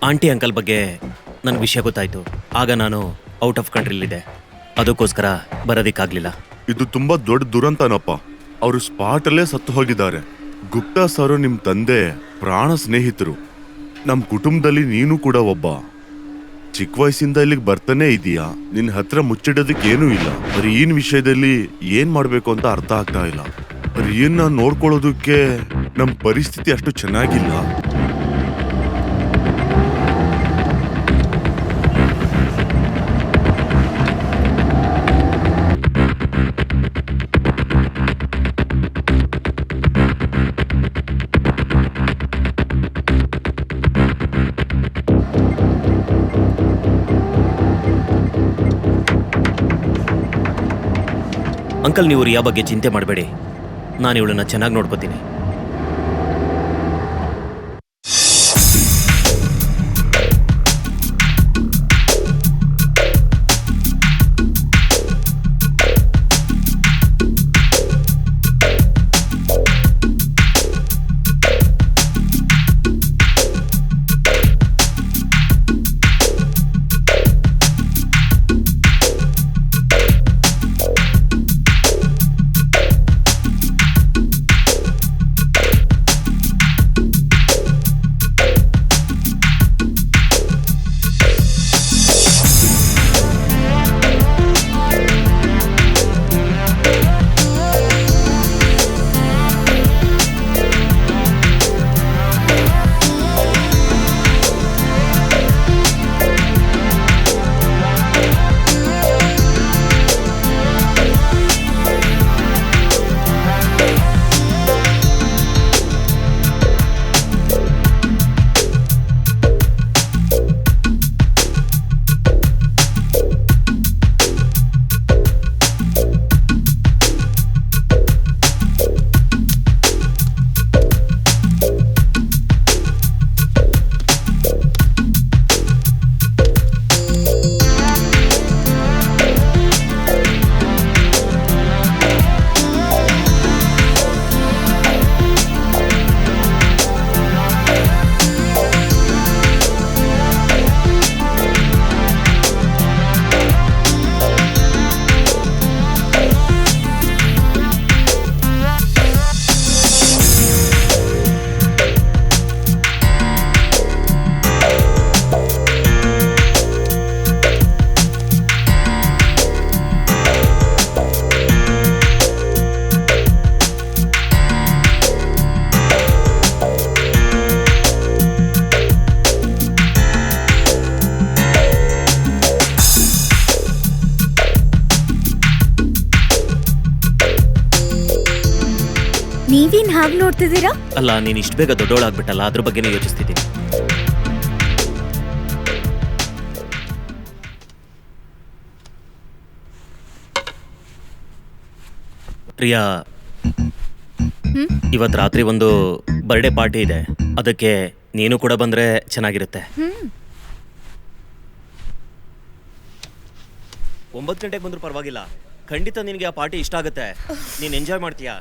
Aunty uncle ಬಗ್ಗೆ ನನಗೆ ವಿಷಯ ಗೊತ್ತಾಯಿತು. ಆಗ ನಾನು ಔಟ್ ಆಫ್ ಕಂಟ್ರಿಲಿದ್ದೆ, ಅದಕ್ಕೋಸ್ಕರ ಬರೋದಿಕ್ಕಾಗಲಿಲ್ಲ. ಇದು ತುಂಬಾ ದೊಡ್ಡ ದುರಂತನಪ್ಪ. ಅವರು ಸ್ಪಾಟಲ್ಲೇ ಸತ್ತು ಹೋಗಿದ್ದಾರೆ. ಗುಪ್ತಾ ಸರ್ ನಿಮ್ ತಂದೆ ಪ್ರಾಣ ಸ್ನೇಹಿತರು. ನಮ್ ಕುಟುಂಬದಲ್ಲಿ ನೀನು ಕೂಡ ಒಬ್ಬ. ಚಿಕ್ಕ ವಯಸ್ಸಿಂದ ಇಲ್ಲಿಗೆ ಬರ್ತಾನೆ ಇದೀಯಾ. ನಿನ್ ಹತ್ರ ಮುಚ್ಚಿಡೋದಕ್ಕೆ ಏನೂ ಇಲ್ಲ. ರೀನ್ ವಿಷಯದಲ್ಲಿ ಏನ್ ಮಾಡ್ಬೇಕು ಅಂತ ಅರ್ಥ ಆಗ್ತಾ ಇಲ್ಲ. ರೀನ್ನ ನೋಡ್ಕೊಳ್ಳೋದಕ್ಕೆ ನಮ್ ಪರಿಸ್ಥಿತಿ ಅಷ್ಟು ಚೆನ್ನಾಗಿಲ್ಲ. ಅಂಕಲ್, ನೀವು ರಿಯಾ ಬಗ್ಗೆ ಚಿಂತೆ ಮಾಡಬೇಡಿ. ನಾನು ಇವಳನ್ನ ಚೆನ್ನಾಗಿ ನೋಡ್ಕೋತೀನಿ. ನೀವೇನ್ ಹಾಗೆ ನೋಡ್ತಿದ್ದೀರಾ? ಅಲ್ಲ, ನೀನು ಇಷ್ಟು ಬೇಗ ದೊಡ್ಡೋಳಾಗ್ಬಿಟ್ಟಲ್ಲ, ಅದ್ರ ಬಗ್ಗೆನೇ ಯೋಚಿಸ್ತಿದ್ದೀನಿ. ಪ್ರಿಯಾ, ಇವತ್ತು ರಾತ್ರಿ ಒಂದು ಬರ್ಡೇ ಪಾರ್ಟಿ ಇದೆ. ಅದಕ್ಕೆ ನೀನು ಕೂಡ ಬಂದ್ರೆ ಚೆನ್ನಾಗಿರುತ್ತೆ. 9 ಗಂಟೆಗೆ ಬಂದರೂ ಪರವಾಗಿಲ್ಲ. ಖಂಡಿತ ನಿನಗೆ ಆ ಪಾರ್ಟಿ ಇಷ್ಟ ಆಗುತ್ತೆ. ನೀನು ಎಂಜಾಯ್ ಮಾಡ್ತೀಯಾ?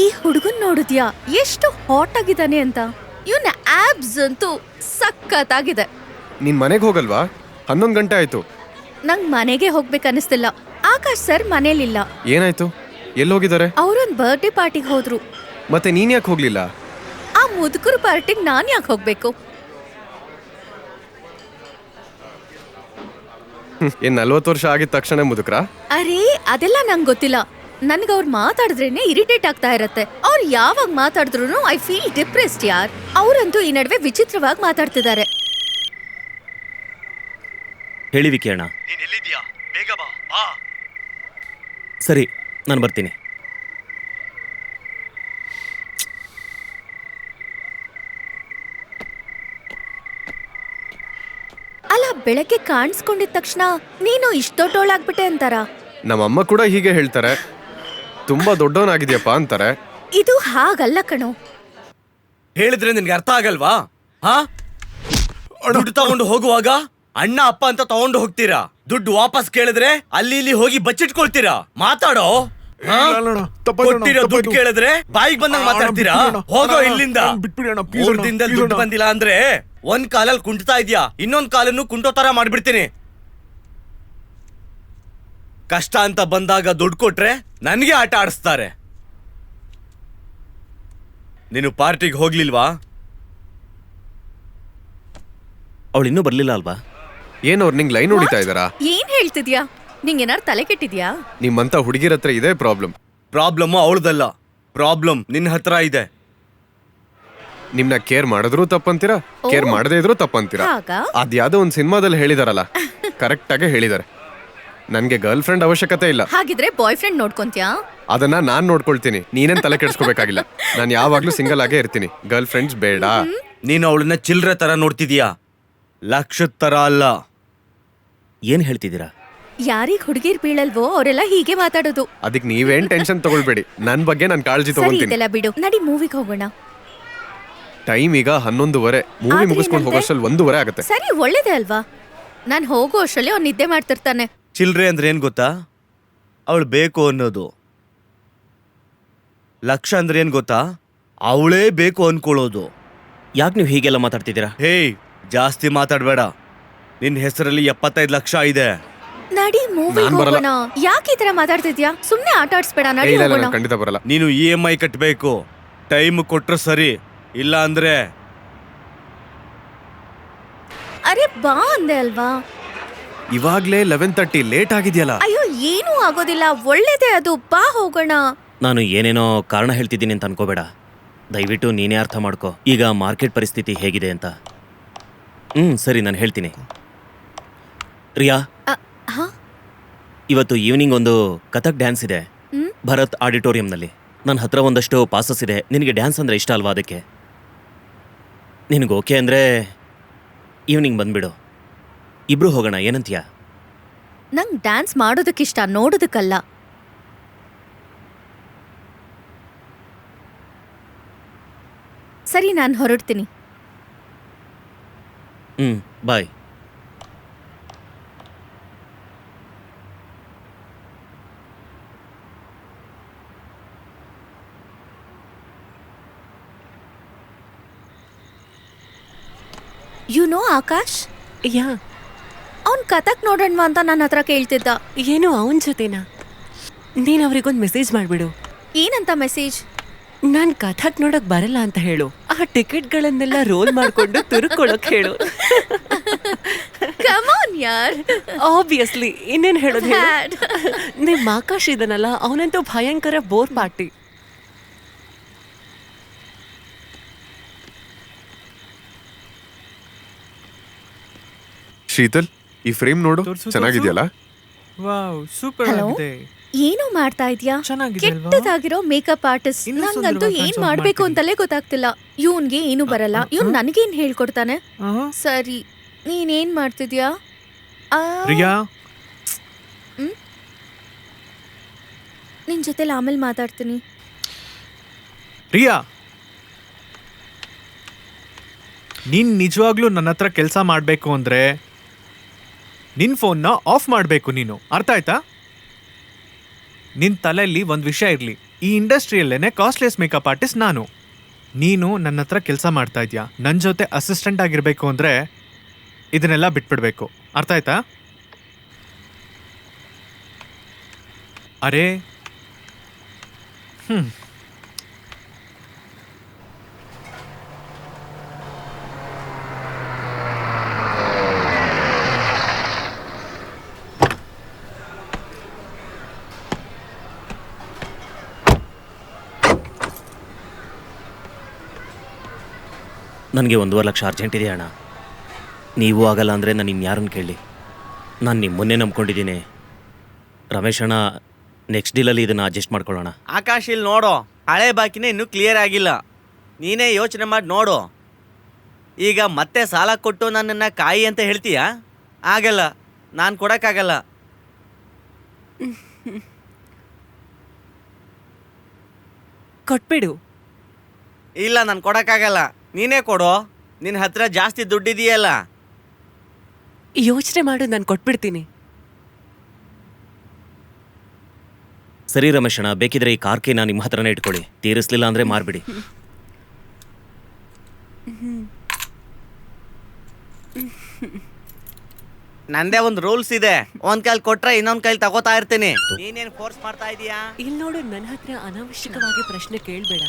ಈ ಹುಡುಗನ್ ನೋಡಿದ್ಯಾ ಎಷ್ಟು ಹಾಟ್ ಆಗಿದ್ದಾನೆ ಅಂತ? ಇವನ ಆಬ್ಸ್ ಅಂತೂ ಸಖತ್ತಾಗಿದೆ. ನೀನ್ ಮನೆಗೆ ಹೋಗಲ್ವಾ? 11 ಗಂಟೆ ಆಯ್ತು. ನಂಗ್ ಮನೆಗೆ ಹೋಗ್ಬೇಕನ್ನಿಸ್ತಿಲ್ಲ. ಆಕಾಶ್ ಸರ್ ಮನೇಲಿಲ್ಲ. ಏನಾಯ್ತು? ಎಲ್ಲಿ ಹೋಗಿದ್ದಾರೆ? ಅವ್ರೊಂದ್ ಬರ್ಡೇ ಪಾರ್ಟಿಗೆ ಹೋದ್ರು. ಮತ್ತೆ ನೀನ್ ಯಾಕೆ ಹೋಗ್ಲಿಲ್ಲ? ಆ ಮುದುಕರು ಪಾರ್ಟಿಗೆ ನಾನ್ ಯಾಕೆ ಹೋಗ್ಬೇಕು? ಏನ್ 40 ವರ್ಷ ಆಗಿದ ತಕ್ಷಣ ಮುದುಕ್ರ? ಅರೇ, ಅದೆಲ್ಲ ನಂಗೆ ಗೊತ್ತಿಲ್ಲ. ನನ್ಗೆ ಅವ್ರು ಮಾತಾಡಿದ್ರೇನೆ ಇರಿಟೇಟ್ ಆಗ್ತಾ ಇರತ್ತೆ. ಅವ್ರು ಯಾವಾಗ ಮಾತಾಡಿದ್ರು ಐ ಫೀಲ್ ಡಿಪ್ರೆಸ್ಡ್ ಯಾರ್. ಅವ್ರಂತೂ ಈ ನಡುವೆ ವಿಚಿತ್ರವಾಗಿ ಮಾತಾಡ್ತಿದ್ದಾರೆ. ಹೇಳಿ ವಿಕಿ ಅಣ್ಣ. ಸರಿ, ನಾನು ಬರ್ತೀನಿ. ಅಲ್ಲ, ಬೆಳಗ್ಗೆ ಕಾಣಿಸ್ಕೊಂಡಿದ ತಕ್ಷಣ ನೀನು ಇಷ್ಟ ದೊಡ್ಡೋಳಾಗ್ಬಿಟ್ಟೆ ಅಂತಾರ? ನಮ್ಮಮ್ಮ ಕೂಡ ಹೀಗೆ ಹೇಳ್ತಾರೆ. ತುಂಬಾ ದೊಡ್ಡವನಾಗಿದ್ಯಪ್ಪ ಅಂತಾರೆ. ಇದು ಹಾಗಲ್ಲ ಕಣೋ. ಹೇಳಿದ್ರೆ ನಿನ್ಗೆ ಅರ್ಥ ಆಗಲ್ವಾ? ಹಾ, ದುಡ್ಡು ತಗೊಂಡು ಹೋಗುವಾಗ ಅಣ್ಣ ಅಪ್ಪ ಅಂತ ತಗೊಂಡು ಹೋಗ್ತೀರಾ, ದುಡ್ಡು ವಾಪಸ್ ಕೇಳಿದ್ರೆ ಅಲ್ಲಿ ಇಲ್ಲಿ ಹೋಗಿ ಬಚ್ಚಿಟ್ಕೊಳ್ತೀರಾ. ಮಾತಾಡೋ. ಹಾ? ಕೊಟ್ಟಿರೋ ದುಡ್ಡು ಕೇಳಿದ್ರೆ ಬಾಯಿಗೆ ಬಂದಂಗ ಮಾತಾಡ್ತೀರಾ. ಹೋಗೋ ಇಲ್ಲಿಂದ. 3 ದಿನದಲ್ಲಿ ದುಡ್ಡು ಬಂದಿಲ್ಲ ಅಂದ್ರೆ ಒಂದ್ ಕಾಲಲ್ಲಿ ಕುಂಟ್ತಾ ಇದ್ಯಾ, ಇನ್ನೊಂದ್ ಕಾಲನ್ನು ಕುಂಟೋ ತರ ಮಾಡ್ಬಿಡ್ತೀನಿ. ಕಷ್ಟ ಅಂತ ಬಂದಾಗ ದುಡ್ಡು ಕೊಟ್ರೆ ನನ್ಗೆ ಆಟ ಆಡಿಸ್ತಾರೆ. ನೀನು ಪಾರ್ಟಿಗೆ ಹೋಗ್ಲಿಲ್ವಾ? ಅವಳು ಇನ್ನೂ ಬರ್ಲಿಲ್ಲ ಅಲ್ವಾ? ಏನ್ ಅವ್ರು ನಿಂಗ್ ಲೈನ್ ಹೊಡಿತಾ ಇದಾರಾ? ಏನ್ ಹೇಳ್ತಿದ್ಯಾ? ನಿಂಗೆ ಏನಾರು ತಲೆ ಕೆಟ್ಟಿದ್ಯಾ? ನಿಮ್ಮಂತ ಹುಡುಗಿರ ಹತ್ರ ಇದೇ ಪ್ರಾಬ್ಲಮ್. ಪ್ರಾಬ್ಲಮ್ ಅವಳದಲ್ಲ, ಪ್ರಾಬ್ಲಮ್ ನಿನ್ನ ಹತ್ರ ಇದೆ. ನಿಮ್ನ ಕೇರ್ ಮಾಡಿದ್ರು ತಪ್ಪಂತೀರಾ, ಕೇರ್ ಮಾಡದೇ ಇದ್ರು ತಪ್ಪಂತೀರಾ. ಹಾಗಾ? ಅದ್ಯಾವುದೋ ಒಂದ್ ಸಿನಿಮಾದಲ್ಲಿ ಹೇಳಿದಾರಲ್ಲ, ಕರೆಕ್ಟ್ ಆಗಿ ಹೇಳಿದಾರೆ. ನನ್ಗೆ ಗರ್ಲ್ ಫ್ರೆಂಡ್ ಅವಶ್ಯಕತೆ ಇಲ್ಲ. ಹಾಗಿದ್ರೆ ಬಾಯ್ ಫ್ರೆಂಡ್ ನೋಡ್ಕೊಂತ್ಯಾ? ಅದನ್ನ ನಾನ್ ನೋಡ್ಕೊಳ್ತೀನಿ, ನೀನೇನ್ ತಲೆ ಕೆಡ್ಸ್ಕೋಬೇಕಾಗಿಲ್ಲ. ನಾನು ಯಾವಾಗ್ಲೂ ಸಿಂಗಲ್ ಆಗೇ ಇರ್ತೀನಿ, ಗರ್ಲ್ ಫ್ರೆಂಡ್ಸ್ ಬೇಡ. ನೀನು ಅವಳನ್ನ ಚಿಲ್ರೆ ತರ ನೋಡ್ತಿದೀಯಾ, ಲಕ್ಷದ ತರ ಅಲ್ಲ. ಏನ್ ಹೇಳ್ತಿದ್ದೀರಾ? ಯಾರಿಗ್ ಹುಡುಗಿರ್ ಬೀಳಲ್ವೋ ಅವರೆಲ್ಲ ಹೀಗೆ ಮಾತಾಡೋದು. ಅದಕ್ಕೆ ನೀವೇನ್ ಟೆನ್ಷನ್ ತಗೊಳ್ಬೇಡಿ, ನನ್ ಬಗ್ಗೆ ನಾನು ಕಾಳಜಿ ಸರಿ, ತಗೊಂತೀನಿ. ಇದೆಲ್ಲ ಬಿಡು, ನಡಿ ಮೂವಿಗೆ ಹೋಗೋಣ. ಟೈಮ್ ಈಗ 11:30. ಮೂವಿ ಆದ್ರೆ ಮುಗಿಸ್ಕೊಂಡು ಏನಂತೆ? ಹೋಗೋಷ್ಟ್ರಲ್ಲಿ 1:30 ಆಗುತ್ತೆ. ಸರಿ, ಒಳ್ಳೇದೇ ಅಲ್ವಾ? ನಾನ್ ಹೋಗೋ ಅಷ್ಟ್ರಲ್ಲಿ ಅವ್ನು ನಿದ್ದೆ ಮಾಡ್ತಿರ್ತಾನೆ. ಚಿಲ್ರೆ ಅಂದ್ರೆ ಏನ್ ಗೊತ್ತಾ? ಅವಳು ಬೇಕು ಅನ್ನೋದು. ಲಕ್ಷ ಅಂದ್ರೆ ಏನ್ ಗೊತ್ತಾ? ಅವಳೇ ಬೇಕು ಅನ್ಕೊಳ್ಳೋದು. ಯಾಕೆ ನೀವು ಹೀಗೆಲ್ಲ ಮಾತಾಡ್ತಿದ್ದೀರಾ? ಹೇಯ್, ಜಾಸ್ತಿ ಮಾತಾಡ್ಬೇಡ. ನಿನ್ ಹೆಸರಲ್ಲಿ 75 ಲಕ್ಷ ಇದೆ. ನಡಿ ಮೂವಿಗೆ ನಾನ್ ಬರಲ್ಲ. ಹೋಗೋಣ. ಯಾಕೆ ಈ ತರ ಮಾತಾಡ್ತಿದ್ಯಾ? ಸುಮ್ನೆ ಆಟ ಆಡ್ಸ್ಬೇಡ, ಏ, ನಡಿ ಇಲ್ಲ ಇಲ್ಲ, ಹೋಗೋಣ. ನಾನು ಖಂಡಿತ ಬರಲ್ಲ. ನೀನು EMI ಕಟ್ಟಬೇಕು. ಟೈಮ್ ಕೊಟ್ರೆ ಸರಿ, ಇಲ್ಲ ಅಂದ್ರೆ ಅರೆ ಬಾ ಅಂದೆ ಅಲ್ವಾ? ಇವಾಗ್ಲೇ 11:30, ಲೇಟ್ ಆಗಿದ್ಯಲ್ಲ. ಅಯ್ಯೋ, ಏನೂ ಆಗೋದಿಲ್ಲ, ಒಳ್ಳೇದೇ ಅದು. ಬಾ ಹೋಗೋಣ. ನಾನು ಏನೇನೋ ಕಾರಣ ಹೇಳ್ತಿದ್ದೀನಿ ಅಂತ ಅನ್ಕೋಬೇಡ. ದಯವಿಟ್ಟು ನೀನೇ ಅರ್ಥ ಮಾಡ್ಕೋ ಈಗ ಮಾರ್ಕೆಟ್ ಪರಿಸ್ಥಿತಿ ಹೇಗಿದೆ ಅಂತ. ಸರಿ, ನಾನು ಹೇಳ್ತೀನಿ. ರಿಯಾ, ಹಾ? ಇವತ್ತು ಈವ್ನಿಂಗ್ ಒಂದು ಕಥಕ್ ಡ್ಯಾನ್ಸ್ ಇದೆ ಭರತ್ ಆಡಿಟೋರಿಯಂನಲ್ಲಿ. ನನ್ನ ಹತ್ರ ಒಂದಷ್ಟು ಪಾಸಸ್ ಇದೆ. ನಿನಗೆ ಡ್ಯಾನ್ಸ್ ಅಂದರೆ ಇಷ್ಟ ಅಲ್ವಾ? ಅದಕ್ಕೆ ನಿನಗೆ ಓಕೆ ಅಂದರೆ ಈವ್ನಿಂಗ್ ಬಂದ್ಬಿಡು, ಇಬ್ರು ಹೋಗೋಣ. ಏನಂತೀಯ? ನಂಗ್ ಡ್ಯಾನ್ಸ್ ಮಾಡೋದಕ್ಕಿಷ್ಟ, ನೋಡೋದಕ್ಕಲ್ಲ. ಸರಿ, ನಾನು ಹೊರಡ್ತೀನಿ. ಬಾಯ್. ಯು ನೋ ಆಕಾಶ್, ಯಾ, ಅವ್ನ್ ಕಥಕ್ ನೋಡೋಣ ಅಂತ ನನ್ನ ಹತ್ರ ಕೇಳ್ತಿದ್ದ. ಏನು ಅವನ ಜೊತೆನಾ? ನೀನು ಅವ್ರಿಗೊಂದು ಮೆಸೇಜ್ ಮಾಡಿಬಿಡು. ಏನಂತ ಮೆಸೇಜ್? ನಾನು ಕಥಕ್ ನೋಡಕ್ ಬರಲ್ಲ ಅಂತ ಹೇಳು. ಆ ಟಿಕೆಟ್ಗಳನ್ನೆಲ್ಲ ರೋಲ್ ಮಾಡ್ಕೊಂಡು ತುರ್ಕೊಳಕ್ ಹೇಳು. ಕಮ್ ಆನ್ ಯಾರ್. ಆಬ್ವಿಯಸ್ಲಿ, ಇನ್ನೇನು ಹೇಳೋದು ಹೇಳು? Bad. ನಿಮ್ಮ ಆಕಾಶ್ ಇದನ್ನಲ್ಲ, ಅವನಂತೂ ಭಯಂಕರ ಬೋರ್ ಪಾರ್ಟಿ. ಶೀತಲ್, ಈ ಫ್ರೇಮ್ ನೋಡು, ಚೆನ್ನಾಗಿದೆಯಲ್ಲ? Wow, super Hello? ಆಗಿದೆ. ಏನೋ ಮಾಡ್ತಾ ಇದ್ಯಾ? ಚೆನ್ನಾಗಿದೆ ಅಲ್ವಾ? ಕೆಟ್ಟದಾಗಿರೋ ಮೇಕಪ್ ಆರ್ಟಿಸ್ಟ್. ಇನ್ನೂ ನಂಗಂತೂ ಸುಂದರವಾಗಿ ಏನ್ ಕಾಣ್ಸೋ ಮಾಡ್ಬೇಕು ಮಾಡ್ತೀನಿ. ಅಂತಲೇ ಗೊತ್ತಾಗ್ತಿಲ್ಲ. ಇವನ್ಗೆ ಏನು ಬರಲ್ಲ, ಇವ್ನ್ ನನಗೇನ್ ಹೇಳ್ಕೊಡ್ತಾನೆ? ಆಹಾ. ಸರಿ, ನೀನೇನ್ ಮಾಡ್ತಿದ್ಯಾ? ಆ, ರಿಯಾ, ನಿನ್ ಜೊತೆಲಿ ಆಮೇಲೆ ಮಾತಾಡ್ತೀನಿ. ರಿಯಾ, ನೀನ್ ನಿಜವಾಗ್ಲೂ ನನ್ನ ಹತ್ರ ಕೆಲಸ ಮಾಡಬೇಕು ಅಂದ್ರೆ ನಿನ್ ಫೋನ್ನ ಆಫ್ ಮಾಡಬೇಕು ನೀನು. ಅರ್ಥ ಆಯ್ತಾ? ನಿನ್ ತಲೆಯಲ್ಲಿ ಒಂದು ವಿಷಯ ಇರಲಿ, ಈ ಇಂಡಸ್ಟ್ರಿಯಲ್ಲೇನೆ ಕಾಸ್ಟ್ಲಿಯಸ್ ಮೇಕಪ್ ಆರ್ಟಿಸ್ಟ್ ನಾನು. ನೀನು ನನ್ನ ಹತ್ರ ಕೆಲಸ ಮಾಡ್ತಾ ಇದ್ಯಾ, ನನ್ನ ಜೊತೆ ಅಸಿಸ್ಟೆಂಟ್ ಆಗಿರಬೇಕು ಅಂದರೆ ಇದನ್ನೆಲ್ಲ ಬಿಟ್ಬಿಡ್ಬೇಕು. ಅರ್ಥ ಆಯ್ತಾ? ಅರೆ ನನಗೆ 1.5 ಲಕ್ಷ ಅರ್ಜೆಂಟ್ ಇದೆ ಅಣ್ಣ. ನೀವು ಆಗಲ್ಲ ಅಂದರೆ ನಾನು ಇನ್ಯಾರನ್ನು ಕೇಳಿ? ನಾನು ನಿಮ್ಮನ್ನೇ ನಂಬ್ಕೊಂಡಿದ್ದೀನಿ. ರಮೇಶ್ ಅಣ್ಣ, ನೆಕ್ಸ್ಟ್ ಡೀಲಲ್ಲಿ ಇದನ್ನು ಅಡ್ಜಸ್ಟ್ ಮಾಡ್ಕೊಳ್ಳೋಣ. ಆಕಾಶ್, ಇಲ್ಲಿ ನೋಡು, ಹಳೆ ಬಾಕಿನೇ ಇನ್ನೂ ಕ್ಲಿಯರ್ ಆಗಿಲ್ಲ. ನೀನೇ ಯೋಚನೆ ಮಾಡಿ ನೋಡು. ಈಗ ಮತ್ತೆ ಸಾಲ ಕೊಟ್ಟು ನನ್ನನ್ನು ಕಾಯಿ ಅಂತ ಹೇಳ್ತೀಯಾ? ಆಗಲ್ಲ, ನಾನು ಕೊಡೋಕ್ಕಾಗಲ್ಲ. ಕೊಟ್ಬಿಡು. ಇಲ್ಲ, ನಾನು ಕೊಡೋಕ್ಕಾಗಲ್ಲ, ನೀನೇ ಕೊಡು. ನಿನ್ ಹತ್ರ ಜಾಸ್ತಿ ದುಡ್ಡಿದೆಯಲ್ಲ. ಯೋಚನೆ ಮಾಡು, ನಾನು ಕೊಟ್ಬಿಡ್ತೀನಿ. ಸರಿ ರಮೇಶಣ್ಣ, ಬೇಕಿದ್ರೆ ಈ ಕಾರ್ ಕೀನ ನಿಮ್ಮ ಹತ್ರನೇ ಇಟ್ಕೊಳ್ಳಿ. ತೀರಿಸ್ಲಿಲ್ಲ ಅಂದ್ರೆ ಮಾರ್ಬಿಡಿ. ನಂದೇ ಒಂದು ರೂಲ್ಸ್ ಇದೆ, ಒಂದ್ ಕೈಲಿ ಕೊಟ್ರೆ ಇನ್ನೊಂದ್ ಕೈಲಿ ತಗೋತಾ ಇರ್ತೀನಿ. ನೀನೇನ್ ಫೋರ್ಸ್ ಮಾಡ್ತಾ ಇದೀಯಾ? ಇಲ್ಲಿ ನೋಡು, ನನ್ನ ಹತ್ರ ಅನಾವಶ್ಯಕವಾಗಿ ಪ್ರಶ್ನೆ ಕೇಳ್ಬೇಡ.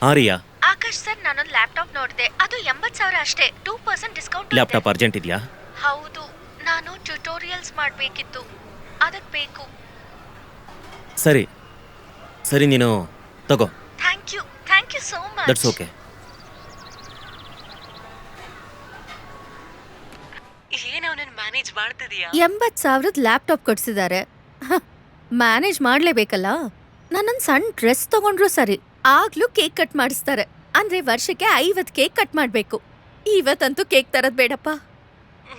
ಆರಿಯಾ, ಆಕಾಶ್ ಸರ್, ನಾನೊಂದು ಲ್ಯಾಪ್ಟಾಪ್ ನೋಡಿದೆ. ಅದು 80,000 ಅಷ್ಟೇ. 2% ಡಿಸ್ಕೌಂಟ್. ಲ್ಯಾಪ್ಟಾಪ್ ಅರ್ಜೆಂಟ್ ಇದೆಯಾ? ಹೌದು, ನಾನು ಟ್ಯುಟೋರಿಯಲ್ಸ್ ಮಾಡಬೇಕಿತ್ತು, ಅದಕ್ಕೆ ಬೇಕು. ಸರಿ ಸರಿ, ನೀನು ತಗೋ. Thank you so much. That's okay. ಏನ್ ಅವನನ್ನ ಮ್ಯಾನೇಜ್ ಮಾಡ್ತಿದೀಯಾ? 80,000 ಲ್ಯಾಪ್ಟಾಪ್ ಕೊಡ್ಸಿದ್ದಾರೆ. ಮ್ಯಾನೇಜ್ ಮಾಡ್ಲೇಬೇಕಲ್ಲ. ನಾನೊಂದು ಸಣ್ಣ ಡ್ರೆಸ್ ತಗೊಂಡ್ರು ಸರಿ, ಆಗ್ಲೂ ಕೇಕ್ ಕಟ್ ಮಾಡಿಸ್ತಾರೆ. ಅಂದ್ರೆ ವರ್ಷಕ್ಕೆ 50 ಕೇಕ್ ಕಟ್ ಮಾಡ್ಬೇಕು. ಇವತ್ತಂತೂ ಕೇಕ್ ತರದ್ ಬೇಡಪ್ಪ.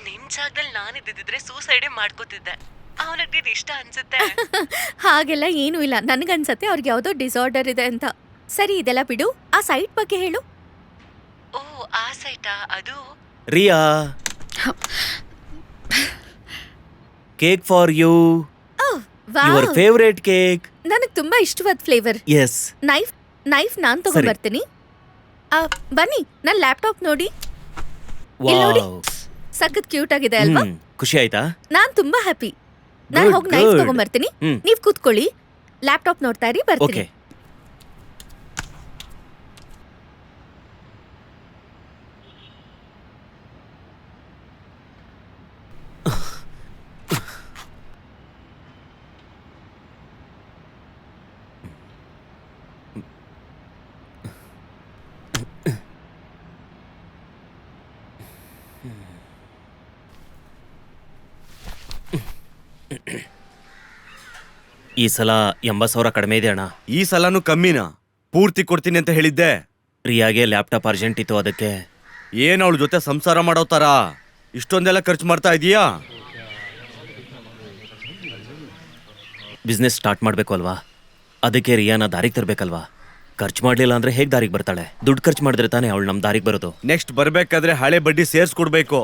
ನಿನ್ ಜಾಗದಲ್ಲಿ ನಾನಿದ್ದಿದ್ರೆ ಸೂಸೈಡೇ ಮಾಡ್ಕೋತಿದ್ದೆ. ಅವನಿಗೆ ಇಷ್ಟ ಅನ್ಸುತ್ತೆ. ಹಾಗೆಲ್ಲ ಏನೂ ಇಲ್ಲ. ನನ್ಗನ್ಸತ್ತೆ ಅವ್ರಿಗೆ ಯಾವುದೋ ಡಿಸಾರ್ಡರ್ ಇದೆ ಅಂತ. ಸರಿ, ಇದೆಲ್ಲ ಬಿಡು, ಆ ಸೈಟ್ ಬಗ್ಗೆ ಹೇಳು. ಓ, ಆ ಸೈಟಾ? ಅದು Riya, cake for you. Your favourite cake. ನನಗೆ ತುಂಬಾ ಇಷ್ಟವಾದ ಫ್ಲೇವರ್. ಎಸ್. ನೈಫ್ ನಾನ್ ತಗೊಂಡ್ಬರ್ತೀನಿ. ಬನ್ನಿ, ನನ್ನ ಲ್ಯಾಪ್ಟಾಪ್ ನೋಡಿ. ಇಲ್ಲಿ ನೋಡಿ, ಸಖತ್ ಕ್ಯೂಟ್ ಆಗಿದೆ ಅಲ್ವಾ? ಖುಷಿ ಆಯ್ತಾ? ನಾನ್ ತುಂಬಾ ಹ್ಯಾಪಿ. ನಾನು ಹೋಗಿ ನೈಫ್ ತಗೊಂಡ್ಬರ್ತೀನಿ. ನೀವ್ ಕೂತ್ಕೊಳ್ಳಿ, ಲ್ಯಾಪ್ಟಾಪ್ ನೋಡ್ತಾ ಇರಿ, ಬರ್ತೀನಿ. ಓಕೆ. ಈ ಸಲ 80,000 ಕಡಿಮೆ ಇದೆ ಅಣ್ಣ. ಈ ಸಲನೂ ಕಮ್ಮಿನಾ? ಪೂರ್ತಿ ಕೊಡ್ತೀನಿ ಅಂತ ಹೇಳಿದ್ದೆ. ರಿಯಾಗೆ ಲ್ಯಾಪ್ಟಾಪ್ ಅರ್ಜೆಂಟ್ ಇತ್ತು, ಅದಕ್ಕೆ. ಏನ್ ಅವಳ ಜೊತೆ ಸಂಸಾರ ಮಾಡೋ ತರ ಇಷ್ಟೊಂದೆಲ್ಲ ಖರ್ಚು ಮಾಡ್ತಾ ಇದೀಯಾ? ಬಿಸ್ನೆಸ್ ಸ್ಟಾರ್ಟ್ ಮಾಡಬೇಕು ಅಲ್ವಾ, ಅದಕ್ಕೆ ರಿಯಾನ ದಾರಿಗೆ ತರಬೇಕಲ್ವಾ. ಖರ್ಚು ಮಾಡಲಿಲ್ಲ ಅಂದ್ರೆ ಹೇಗೆ ದಾರಿಗೆ ಬರ್ತಾಳೆ? ದುಡ್ಡು ಖರ್ಚು ಮಾಡಿದ್ರೆ ತಾನೇ ಅವಳು ನಮ್ಮ ದಾರಿಗೆ ಬರೋದು. ನೆಕ್ಸ್ಟ್ ಬರ್ಬೇಕಾದ್ರೆ ಹಳೆ ಬಡ್ಡಿ ಸೇರ್ಸ್ಕೊಡ್ಬೇಕು.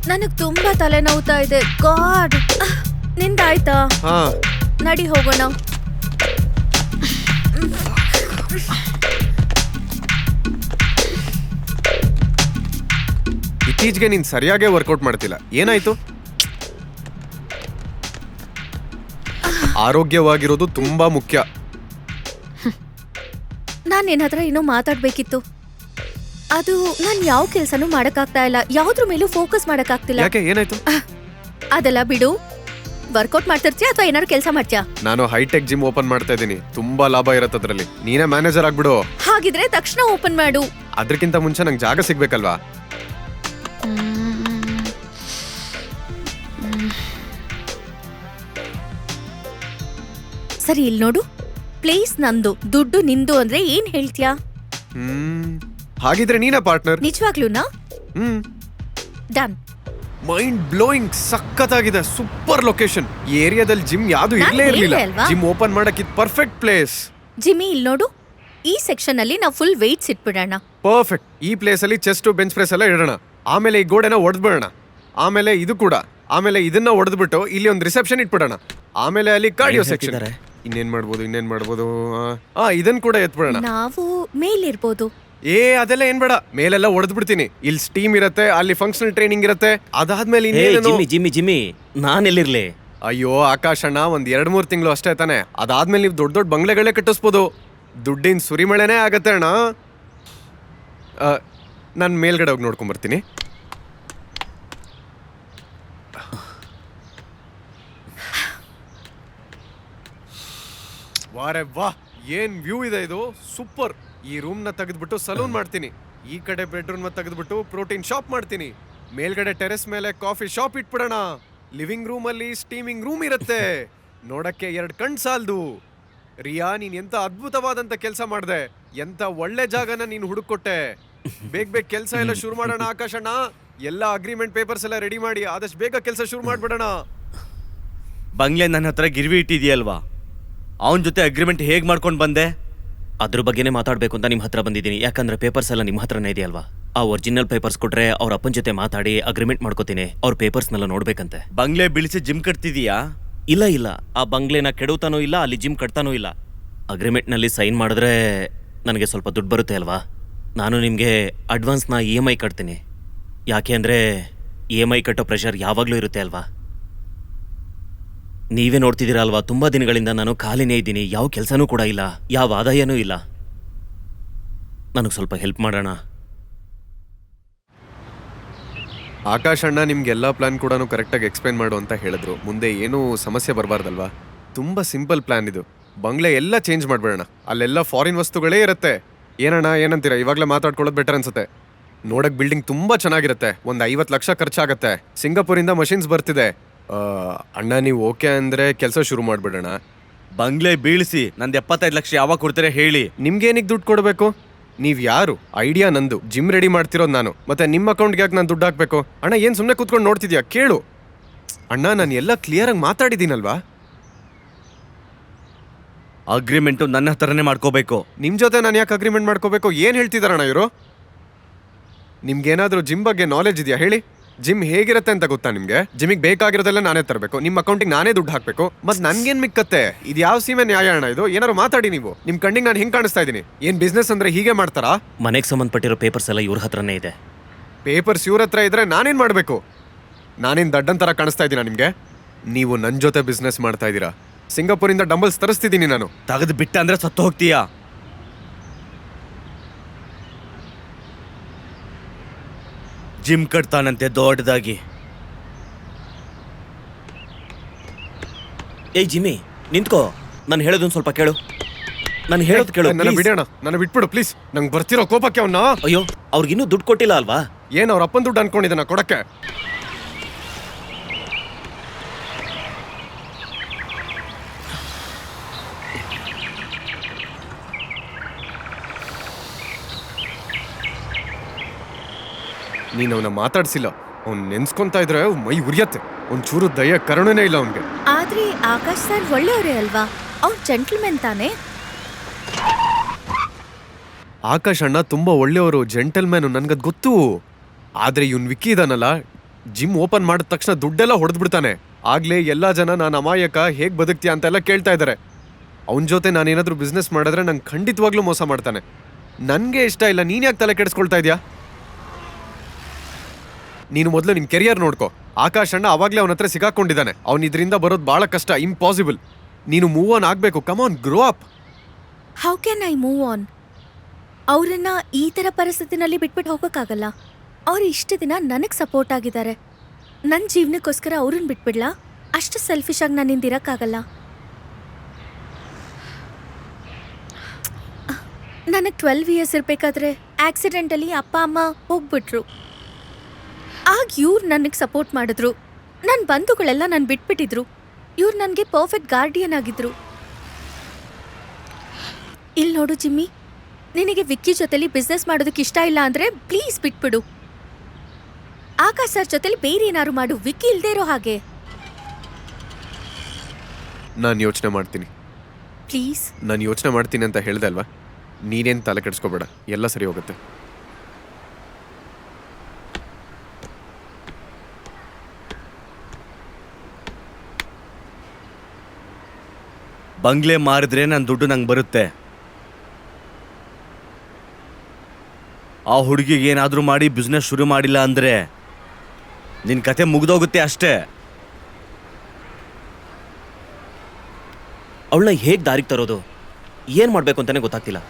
ನನಗ್ ತುಂಬಾ ತಲೆನೋವ್ತಾ ಇದೆ. ಗಾಡ್, ನಿಂದಾಯ್ತಾ? ಹಾ, ನಡಿ ಹೋಗೋಣ. ಇತ್ತೀಚೆಗೆ ನೀನ್ ಸರಿಯಾಗೇ ವರ್ಕೌಟ್ ಮಾಡ್ತಿಲ್ಲ. ಏನಾಯ್ತು? ಆರೋಗ್ಯವಾಗಿರೋದು ತುಂಬಾ ಮುಖ್ಯ. ನಾನ್ ನಿನ್ ಹತ್ರ ಏನೋ ಮಾತಾಡ್ಬೇಕಿತ್ತು. ಅದು ನಾನ್ ಯಾವ ಕೆಲ್ಸನೂ ಮಾಡಕ್ಕಾಗ್ತಾ ಇಲ್ಲ, ಯಾವ್ದ್ರ ಮೇಲೂ ಫೋಕಸ್ ಮಾಡಕ್ಕಾಗ್ತಿಲ್ಲ. ಯಾಕೆ, ಏನಾಯ್ತು? ಅದೆಲ್ಲ ಬಿಡು. ವರ್ಕೌಟ್ ಮಾಡ್ತಿರ್ತೀಯ ಅಥವಾ ಏನಾದ್ರು ಕೆಲಸ ಮಾಡ್ತೀಯಾ? ನಾನು ಹೈಟೆಕ್ ಜಿಮ್ ಓಪನ್ ಮಾಡ್ತಾ ಇದ್ದೀನಿ. ತುಂಬಾ ಲಾಭ ಇರತ್ತೆ ಅದ್ರಲ್ಲಿ. ನೀನೇ ಮ್ಯಾನೇಜರ್ ಆಗ್ಬಿಡು. ಹಾಗಿದ್ರೆ ತಕ್ಷಣ ಓಪನ್ ಮಾಡು. ಅದಕ್ಕಿಂತ ಮುಂಚೆ ನಂಗೆ ಜಾಗ ಸಿಗ್ಬೇಕಲ್ವಾ? ಸರಿ, ಇಲ್ಲಿ ನೋಡು, ಪ್ಲೇಸ್ ನಂದು, ದುಡ್ಡು ನಿಂದು ಅಂದ್ರೆ ಏನ್ ಹೇಳ್ತೀಯಾ? ಹಾಗಿದ್ರೆ ನೀನೇ ಪಾರ್ಟ್ನರ್. ನಿಜವಾಗ್ಲೂನಾ? ಡನ್. ಮೈಂಡ್ ಬ್ಲೋಯಿಂಗ್, ಸಖತ್ತಾಗಿದೆ. Super location. ಈ ಏರಿಯಾದಲ್ಲಿ ಜಿಮ್ ಯಾವ್ದು ನಾನ್ ಇರ್ಲೇ ಇರ್ಲಿಲ್ಲ. ಹೇಳ್ದೆ ಅಲ್ವಾ? ಜಿಮ್ ಓಪನ್ ಮಾಡಕ್ ಇದು ಪರ್ಫೆಕ್ಟ್ ಪ್ಲೇಸ್. ಜಿಮ್ಮಿ, ಇಲ್ಲಿ ನೋಡು, ಈ ಸೆಕ್ಷನ್ ಅಲ್ಲಿ ನಾವು ಫುಲ್ ವೆಯ್ಟ್ಸ್ ಇಟ್ಬಿಡೋಣ. ಪರ್ಫೆಕ್ಟ್. ಈ ಪ್ಲೇಸ್ ಅಲ್ಲಿ ಚೆಸ್ಟ್, ಬೆಂಚ್ ಪ್ರೆಸ್ ಎಲ್ಲ ಇಡೋಣ. ಆಮೇಲೆ ಈ ಗೋಡೆನ ಒಡೆದ್ಬಿಡೋಣ. ಆಮೇಲೆ ಇದು ಕೂಡ. ಆಮೇಲೆ ಇದನ್ನ ಒಡೆದ್ಬಿಟ್ಟು ಇಲ್ಲಿ ಒಂದು ರಿಸೆಪ್ಷನ್ ಇಟ್ಬಿಡೋಣ. ಆಮೇಲೆ ಅಲ್ಲಿ ಕಾರ್ಡಿಯೋ ಸೆಕ್ಷನ್. ಇನ್ನೇನ್ ಮಾಡ್ಬೋದು? ಇದನ್ ಕೂಡ ಎತ್ಬಿಡೋಣ. ನಾವು ಮೇಲಿರ್ಬೋದು. ಅದೆಲ್ಲ ಏನ್ ಬೇಡ, ಮೇಲೆಲ್ಲ ಒಡೆದ್ಬಿಡ್ತೀನಿ. ಇಲ್ಲಿ ಸ್ಟೀಮ್ ಇರತ್ತೆ, ಅಲ್ಲಿ ಫಂಕ್ಷನಲ್ ಟ್ರೈನಿಂಗ್ ಇರತ್ತೆ. ಅದಾದ್ಮೇಲೆ ಜಿಮ್ಮಿ, ನಾನ್ ಎಲ್ಲಿರ್ಲಿ? ಅಯ್ಯೋ ಆಕಾಶ್ ಅಣ್ಣ, ಒಂದ್ 2-3 ತಿಂಗಳು ಅಷ್ಟೇ ತಾನೆ. ಅದಾದ್ಮೇಲೆ ನೀವು ದೊಡ್ಡ ದೊಡ್ಡ ಬಂಗ್ಲೆಗಳೇ ಕಟ್ಟಿಸ್ಬೋದು. ದುಡ್ಡಿನ ಸುರಿಮಳೆನೇ ಆಗತ್ತೆ ಅಣ್ಣ. ನಾನು ಮೇಲ್ಗಡೆ ಹೋಗಿ ನೋಡ್ಕೊಂಡ್ಬರ್ತೀನಿ. ವಾರೆ ವಾ, ಏನ್ ವ್ಯೂ ಇದೆ ಇದು! ಸೂಪರ್. ಈ ರೂಮ್ ನ ತೆಗೆದ್ಬಿಟ್ಟು ಸಲೂನ್ ಮಾಡ್ತೀನಿ. ಈ ಕಡೆ ಬೆಡ್ರೂಮ್ ನ ತೆಗೆದ್ಬಿಟ್ಟು ಪ್ರೋಟೀನ್ ಶಾಪ್ ಮಾಡ್ತೀನಿ. ಮೇಲ್ಗಡೆ ಟೆರೆಸ್ ಮೇಲೆ ಕಾಫಿ ಶಾಪ್ ಇಟ್ಬಿಡೋಣ. ಲಿವಿಂಗ್ ರೂಮ್ ಅಲ್ಲಿ ಸ್ಟೀಮಿಂಗ್ ರೂಮ್ ಇರುತ್ತೆ. ನೋಡಕ್ಕೆ 2 ಕಣ್ ಸಾಲ್ದು. ರಿಯಾ, ನೀನ್ ಎಂತ ಅದ್ಭುತವಾದಂತ ಕೆಲಸ ಮಾಡ್ದೆ. ಎಂತ ಒಳ್ಳೆ ಜಾಗನ ನೀನು ಹುಡುಕೊಟ್ಟೆ. ಬೇಗ ಬೇಗ ಕೆಲಸ ಎಲ್ಲ ಶುರು ಮಾಡೋಣ ಆಕಾಶ್ ಅಣ್ಣ. ಎಲ್ಲ ಅಗ್ರಿಮೆಂಟ್ ಪೇಪರ್ಸ್ ಎಲ್ಲ ರೆಡಿ ಮಾಡಿ ಆದಷ್ಟು ಬೇಗ ಕೆಲಸ ಶುರು ಮಾಡ್ಬಿಡೋಣ. ಬಂಗ್ಲೆ ನನ್ನ ಹತ್ರ ಗಿರ್ವಿ ಇಟ್ಟಿದೆಯಲ್ವಾ, ಅವನ ಜೊತೆ ಅಗ್ರಿಮೆಂಟ್ ಹೇಗ್ ಮಾಡ್ಕೊಂಡು ಬಂದೆ? ಅದ್ರ ಬಗ್ಗೆನೇ ಮಾತಾಡ್ಬೇಕು ಅಂತ ನಿಮ್ಮ ಹತ್ರ ಬಂದಿದ್ದೀನಿ. ಯಾಕಂದ್ರೆ ಪೇಪರ್ಸ್ ಎಲ್ಲ ನಿಮ್ಮ ಹತ್ರನೇ ಇದೆಯಲ್ವಾ. ಆ ಒರಿಜಿನಲ್ ಪೇಪರ್ಸ್ ಕೊಟ್ರೆ ಅವ್ರ ಅಪ್ಪನ ಜೊತೆ ಮಾತಾಡಿ ಅಗ್ರಿಮೆಂಟ್ ಮಾಡ್ಕೋತೀನಿ. ಅವ್ರ ಪೇಪರ್ಸ್ನೆಲ್ಲ ನೋಡ್ಬೇಕಂತೆ. ಬಂಗ್ಲೆ ಬೀಳಿಸಿ ಜಿಮ್ ಕಟ್ತಿದೀಯಾ? ಇಲ್ಲ ಇಲ್ಲ, ಆ ಬಂಗ್ಲೆನ ಕೆಡುತ್ತಾನೂ ಇಲ್ಲ, ಅಲ್ಲಿ ಜಿಮ್ ಕಟ್ತಾನೂ ಇಲ್ಲ. ಅಗ್ರಿಮೆಂಟ್ನಲ್ಲಿ ಸೈನ್ ಮಾಡಿದ್ರೆ ನನಗೆ ಸ್ವಲ್ಪ ದುಡ್ಡು ಬರುತ್ತೆ ಅಲ್ವಾ. ನಾನು ನಿಮಗೆ ಅಡ್ವಾನ್ಸ್ನ EMI ಕಟ್ತೀನಿ. ಯಾಕೆ ಅಂದರೆ EMI ಕಟ್ಟೋ ಪ್ರೆಷರ್ ಯಾವಾಗಲೂ ಇರುತ್ತೆ ಅಲ್ವಾ. ನೀವೇ ನೋಡ್ತಿದ್ದೀರಾ ಅಲ್ವಾ, ತುಂಬ ದಿನಗಳಿಂದ ನಾನು ಖಾಲಿನೇ ಇದ್ದೀನಿ. ಯಾವ ಕೆಲಸನೂ ಕೂಡ ಇಲ್ಲ, ಯಾವ ಆದಾಯನೂ ಇಲ್ಲ. ನನಗೆ ಸ್ವಲ್ಪ ಹೆಲ್ಪ್ ಮಾಡೋಣ. ಆಕಾಶ್ ಅಣ್ಣ ನಿಮ್ಗೆಲ್ಲ ಪ್ಲಾನ್ ಕೂಡ ಕರೆಕ್ಟಾಗಿ ಎಕ್ಸ್ಪ್ಲೈನ್ ಮಾಡು ಅಂತ ಹೇಳಿದ್ರು. ಮುಂದೆ ಏನೂ ಸಮಸ್ಯೆ ಬರಬಾರ್ದಲ್ವಾ. ತುಂಬ ಸಿಂಪಲ್ ಪ್ಲಾನ್ ಇದು. ಬಂಗ್ಲೆ ಎಲ್ಲ ಚೇಂಜ್ ಮಾಡ್ಬೇಡಣ, ಅಲ್ಲೆಲ್ಲ ಫಾರಿನ್ ವಸ್ತುಗಳೇ ಇರುತ್ತೆ. ಏನಣ್ಣ ಏನಂತೀರಾ? ಇವಾಗಲೇ ಮಾತಾಡ್ಕೊಳ್ಳೋದು ಬೆಟರ್ ಅನ್ಸುತ್ತೆ. ನೋಡಕ್ ಬಿಲ್ಡಿಂಗ್ ತುಂಬಾ ಚೆನ್ನಾಗಿರುತ್ತೆ. ಒಂದು 50 ಲಕ್ಷ ಖರ್ಚಾಗತ್ತೆ. ಸಿಂಗಾಪುರಿಂದ ಮಷಿನ್ಸ್ ಬರ್ತಿದೆ. ಅಣ್ಣ ನೀವು ಓಕೆ ಅಂದ್ರೆ ಕೆಲಸ ಶುರು ಮಾಡ್ಬಿಡೋಣ. ಬಂಗ್ಲೆ ಬೀಳಿಸಿ ನಂದು 75 ಲಕ್ಷ ಯಾವಾಗ ಕೊಡ್ತೀರಾ ಹೇಳಿ? ನಿಮ್ಗೇನಿಗೆ ದುಡ್ಡು ಕೊಡಬೇಕು? ನೀವ್ ಯಾರು? ಐಡಿಯಾ ನಂದು. ಜಿಮ್ ರೆಡಿ ಮಾಡ್ತಿರೋದು ನಾನು. ಮತ್ತೆ ನಿಮ್ಮ ಅಕೌಂಟ್ಗೆ ಯಾಕೆ ನಾನು ದುಡ್ಡು ಹಾಕ್ಬೇಕು? ಅಣ್ಣ ಏನ್ ಸುಮ್ಮನೆ ಕೂತ್ಕೊಂಡು ನೋಡ್ತಿದ್ಯಾ? ಕೇಳು ಅಣ್ಣ, ನಾನು ಎಲ್ಲ ಕ್ಲಿಯರ್ ಆಗಿ ಮಾತಾಡಿದ್ದೀನಲ್ವಾ. ಅಗ್ರಿಮೆಂಟು ನನ್ನ ಹತ್ರನೇ ಮಾಡ್ಕೋಬೇಕು. ನಿಮ್ ಜೊತೆ ನಾನು ಯಾಕೆ ಅಗ್ರಿಮೆಂಟ್ ಮಾಡ್ಕೋಬೇಕು? ಏನ್ ಹೇಳ್ತಿದಾರಣ್ಣ ಇವರು? ನಿಮ್ಗೇನಾದ್ರೂ ಜಿಮ್ ಬಗ್ಗೆ ನಾಲೆಜ್ ಇದೆಯಾ ಹೇಳಿ? ಜಿಮ್ ಹೇಗಿರುತ್ತೆ ಅಂತ ಗೊತ್ತಾ ನಿಮ್ಗೆ? ಜಿಮ್ಮಿಗೆ ಬೇಕಾಗಿರೋದೆಲ್ಲ ನಾನೇ ತರಬೇಕು, ನಿಮ್ಮ ಅಕೌಂಟಿಗೆ ನಾನೇ ದುಡ್ಡು ಹಾಕ್ಬೇಕು. ಮತ್ ನನ್ಗೇನ್ ಮಿಕ್ಕತ್ತೆ? ಇದು ಯಾವ ಸೀಮೆ ನ್ಯಾಯ ಅಣ್ಣ ಇದು? ಏನಾರು ಮಾತಾಡಿ ನೀವು. ನಿಮ್ ಕಣ್ಣಿಗೆ ನಾನು ಹೆಂಗ್ ಕಾಣಿಸ್ತಾ ಇದೀನಿ? ಏನ್ ಬಿಸ್ನೆಸ್ ಅಂದ್ರೆ ಹೀಗೆ ಮಾಡ್ತಾರಾ? ಮನೆಗೆ ಸಂಬಂಧಪಟ್ಟಿರೋ ಪೇಪರ್ಸ್ ಎಲ್ಲ ಇವ್ರ ಹತ್ರನೇ ಇದೆ. ಪೇಪರ್ಸ್ ಇವ್ರ ಹತ್ರ ಇದ್ರೆ ನಾನೇನ್ ಮಾಡ್ಬೇಕು? ನಾನೇನ್ ದಡ್ಡನ್ ತರ ಕಾಣಿಸ್ತಾ ಇದ್ದೀನ ನಿಮ್ಗೆ? ನೀವು ನನ್ ಜೊತೆ ಬಿಸ್ನೆಸ್ ಮಾಡ್ತಾ ಇದ್ದೀರಾ. ಸಿಂಗಾಪುರಿಂದ ಡಂಬಲ್ಸ್ ತರಿಸ್ತಿದ್ದೀನಿ ನಾನು. ತೆಗೆದು ಬಿಟ್ಟ ಅಂದ್ರೆ ಸತ್ತು ಹೋಗ್ತೀಯಾ? ಜಿಮ್ ಕಟ್ತಾನಂತೆ ದೊಡ್ಡದಾಗಿ. ಏಯ್ ಜಿಮ್ಮಿ, ನಿಂತ್ಕೋ. ನಾನು ಹೇಳೋದೊಂದು ಸ್ವಲ್ಪ ಕೇಳು. ನಾನು ಹೇಳೋದು ಕೇಳು. ನನ್ನ please. ಬಿಡೋಣ, ನನ್ನ ಬಿಟ್ಬಿಡು ಪ್ಲೀಸ್. ನಂಗೆ ಬರ್ತಿರೋ ಕೋಪಕ್ಕೆ ಅವನ್ನ. ಅಯ್ಯೋ, ಅವ್ರಿಗಿನ್ನೂ ದುಡ್ಡು ಕೊಟ್ಟಿಲ್ಲ ಅಲ್ವಾ? ಏನ್ ಅವ್ರ ಅಪ್ಪನ ದುಡ್ಡು ಅನ್ಕೊಂಡಿದ್ದಾನ ಕೊಡಕ್ಕೆ? ನೀನ್ ಅವನ ಮಾತಾಡ್ಸಿಲ್ಲ. ಅವ್ನ್ ನೆನ್ಸ್ಕೊಂತಾ ಇದ್ರೆ ಮೈ ಉರಿಯತ್ತೆ. ಒಂಚೂರು ದಯ ಕರುಣನೇ ಇಲ್ಲ ಅವನ್ಗೆ. ಆದ್ರೆ ಆಕಾಶ್ ಸರ್ ಒಳ್ಳೆಯವರೇ ಅಲ್ವಾ? ಅವ್ರು ಜೆಂಟಲ್ಮೆನ್ ತಾನೇ? ಆಕಾಶ್ ಅಣ್ಣ ತುಂಬಾ ಒಳ್ಳೆಯವರು, ಜೆಂಟಲ್ಮ್ಯಾನು, ನನ್ಗದ್ ಗೊತ್ತು. ಆದ್ರೆ ಇವ್ನ್ ವಿಕ್ಕಿ ಇದಾನಲ್ಲ, ಜಿಮ್ ಓಪನ್ ಮಾಡಿದ ತಕ್ಷಣ ದುಡ್ಡೆಲ್ಲ ಹೊಡೆದ್ಬಿಡ್ತಾನೆ. ಆಗ್ಲೇ ಎಲ್ಲಾ ಜನ ನಾನು ಅಮಾಯಕ, ಹೇಗ್ ಬದುಕ್ತೀಯ ಅಂತೆಲ್ಲ ಕೇಳ್ತಾ ಇದಾರೆ. ಅವನ ಜೊತೆ ನಾನೇನಾದ್ರೂ ಬಿಸ್ನೆಸ್ ಮಾಡಿದ್ರೆ ನಂಗೆ ಖಂಡಿತವಾಗ್ಲೂ ಮೋಸ ಮಾಡ್ತಾನೆ. ನನ್ಗೆ ಇಷ್ಟ ಇಲ್ಲ. ನೀನ್ ಯಾಕೆ ತಲೆ ಕೆಡಿಸ್ಕೊಳ್ತಾ ಇದ್ಯಾ? ನೀನು ಮೊದಲು ನಿನ್ ಕೆರಿಯರ್ ನೋಡ್ಕೋ. ಆಕಾಶ್ ಅಣ್ಣ ಅವಾಗ್ಲೇ ಅವನ ಹತ್ರ ಸಿಗಾಕೊಂಡಿದ್ದಾನೆ. ಅವ್ನು ಇದರಿಂದ ಬರೋದು ಬಹಳ ಕಷ್ಟ, ಇಂಪಾಸಿಬಲ್. ನೀನು ಮೂವ್ ಆನ್ ಆಗ್ಬೇಕು. Come on, grow up. How can I move on? ಅವರನ್ನ ಈ ತರ ಪರಿಸ್ಥಿತಿನಲ್ಲಿ ಬಿಟ್ಬಿಟ್ಟು ಹೋಗೋಕ್ಕಾಗಲ್ಲ. ಅವ್ರು ಇಷ್ಟು ದಿನ ನನಗ್ ಸಪೋರ್ಟ್ ಆಗಿದ್ದಾರೆ. ನನ್ನ ಜೀವನಕ್ಕೋಸ್ಕರ ಅವ್ರನ್ನ ಬಿಟ್ಬಿಡ್ಲಾ? ಅಷ್ಟು ಸೆಲ್ಫಿಶ್ ಆಗಿ ನನ್ನಿಂದ ಇರಕ್ಕಾಗಲ್ಲ. ನನಗೆ 12 ಇಯರ್ಸ್ ಇರ್ಬೇಕಾದ್ರೆ ಆಕ್ಸಿಡೆಂಟಲ್ಲಿ ಅಪ್ಪ ಅಮ್ಮ ಹೋಗ್ಬಿಟ್ರು. ಆಗ ಇವ್ರು ನನಗೆ ಸಪೋರ್ಟ್ ಮಾಡಿದ್ರು. ನನ್ನ ಬಂಧುಗಳೆಲ್ಲ ನಾನು ಬಿಟ್ಬಿಟ್ಟಿದ್ರು. ಇವ್ರು ನನಗೆ ಪರ್ಫೆಕ್ಟ್ ಗಾರ್ಡಿಯನ್ ಆಗಿದ್ರು. ಇಲ್ಲಿ ನೋಡು ಜಿಮ್ಮಿ, ನಿನಗೆ ವಿಕ್ಕಿ ಜೊತೆಲಿ ಬಿಸ್ನೆಸ್ ಮಾಡೋದಕ್ಕೆ ಇಷ್ಟ ಇಲ್ಲ ಅಂದ್ರೆ ಪ್ಲೀಸ್ ಬಿಟ್ಬಿಡು. ಆಕಾಶ್ ಸರ್ ಜೊತೆಲಿ ಬೇರೆ ಏನಾರು ಮಾಡು, ವಿಕ್ಕಿ ಇಲ್ದೇ ಇರೋ ಹಾಗೆ. ನಾನು ಯೋಚನೆ ಮಾಡ್ತೀನಿ. ಪ್ಲೀಸ್. ನಾನು ಯೋಚನೆ ಮಾಡ್ತೀನಿ ಅಂತ ಹೇಳ್ದೆ ಅಲ್ವಾ? ನೀನೇನು ತಲೆ ಕೆಡಿಸ್ಕೋಬೇಡ, ಎಲ್ಲ ಸರಿ ಹೋಗುತ್ತೆ. ಬಂಗ್ಲೆ ಮಾರಿದ್ರೆ ನನ್ನ ದುಡ್ಡು ನಂಗೆ ಬರುತ್ತೆ. ಆ ಹುಡುಗಿಗೆ ಏನಾದರೂ ಮಾಡಿ ಬಿಸ್ನೆಸ್ ಶುರು ಮಾಡಿಲ್ಲ ಅಂದ್ರೆ ನಿನ್ನ ಕತೆ ಮುಗ್ದೋಗುತ್ತೆ ಅಷ್ಟೇ. ಅವಳನ್ನ ಹೇಗೆ ದಾರಿಗೆ ತರೋದು, ಏನು ಮಾಡಬೇಕು ಅಂತಾನೆ ಗೊತ್ತಾಗ್ತಿಲ್ಲ.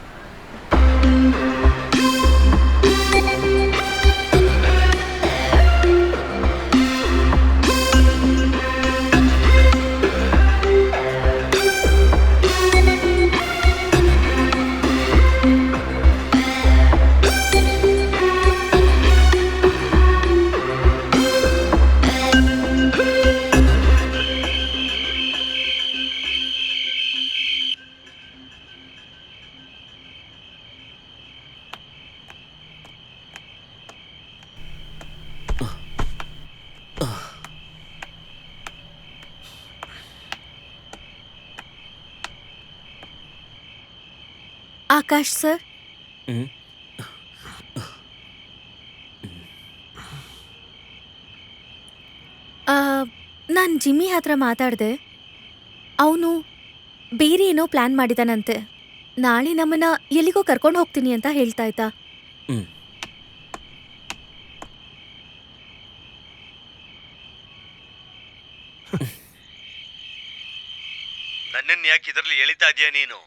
ಆಕಾಶ್ ಸರ್, ಹ್ಮ್. ನಾನು ಜಿಮ್ಮಿ ಹತ್ರ ಮಾತಾಡಿದೆ. ಅವನು ಬೇರೆ ಏನೋ ಪ್ಲಾನ್ ಮಾಡಿದಾನಂತೆ. ನಾಳೆ ನಮ್ಮನ್ನ ಎಲ್ಲಿಗೋ ಕರ್ಕೊಂಡು ಹೋಗ್ತೀನಿ ಅಂತ ಹೇಳ್ತಾ ಇದ್ದ. ಹ್ಮ್. ನನ್ನನ್ನು ಯಾಕೆ ಇದರಲ್ಲಿ ಎಳಿತಾ ಇದೀಯ ನೀನು?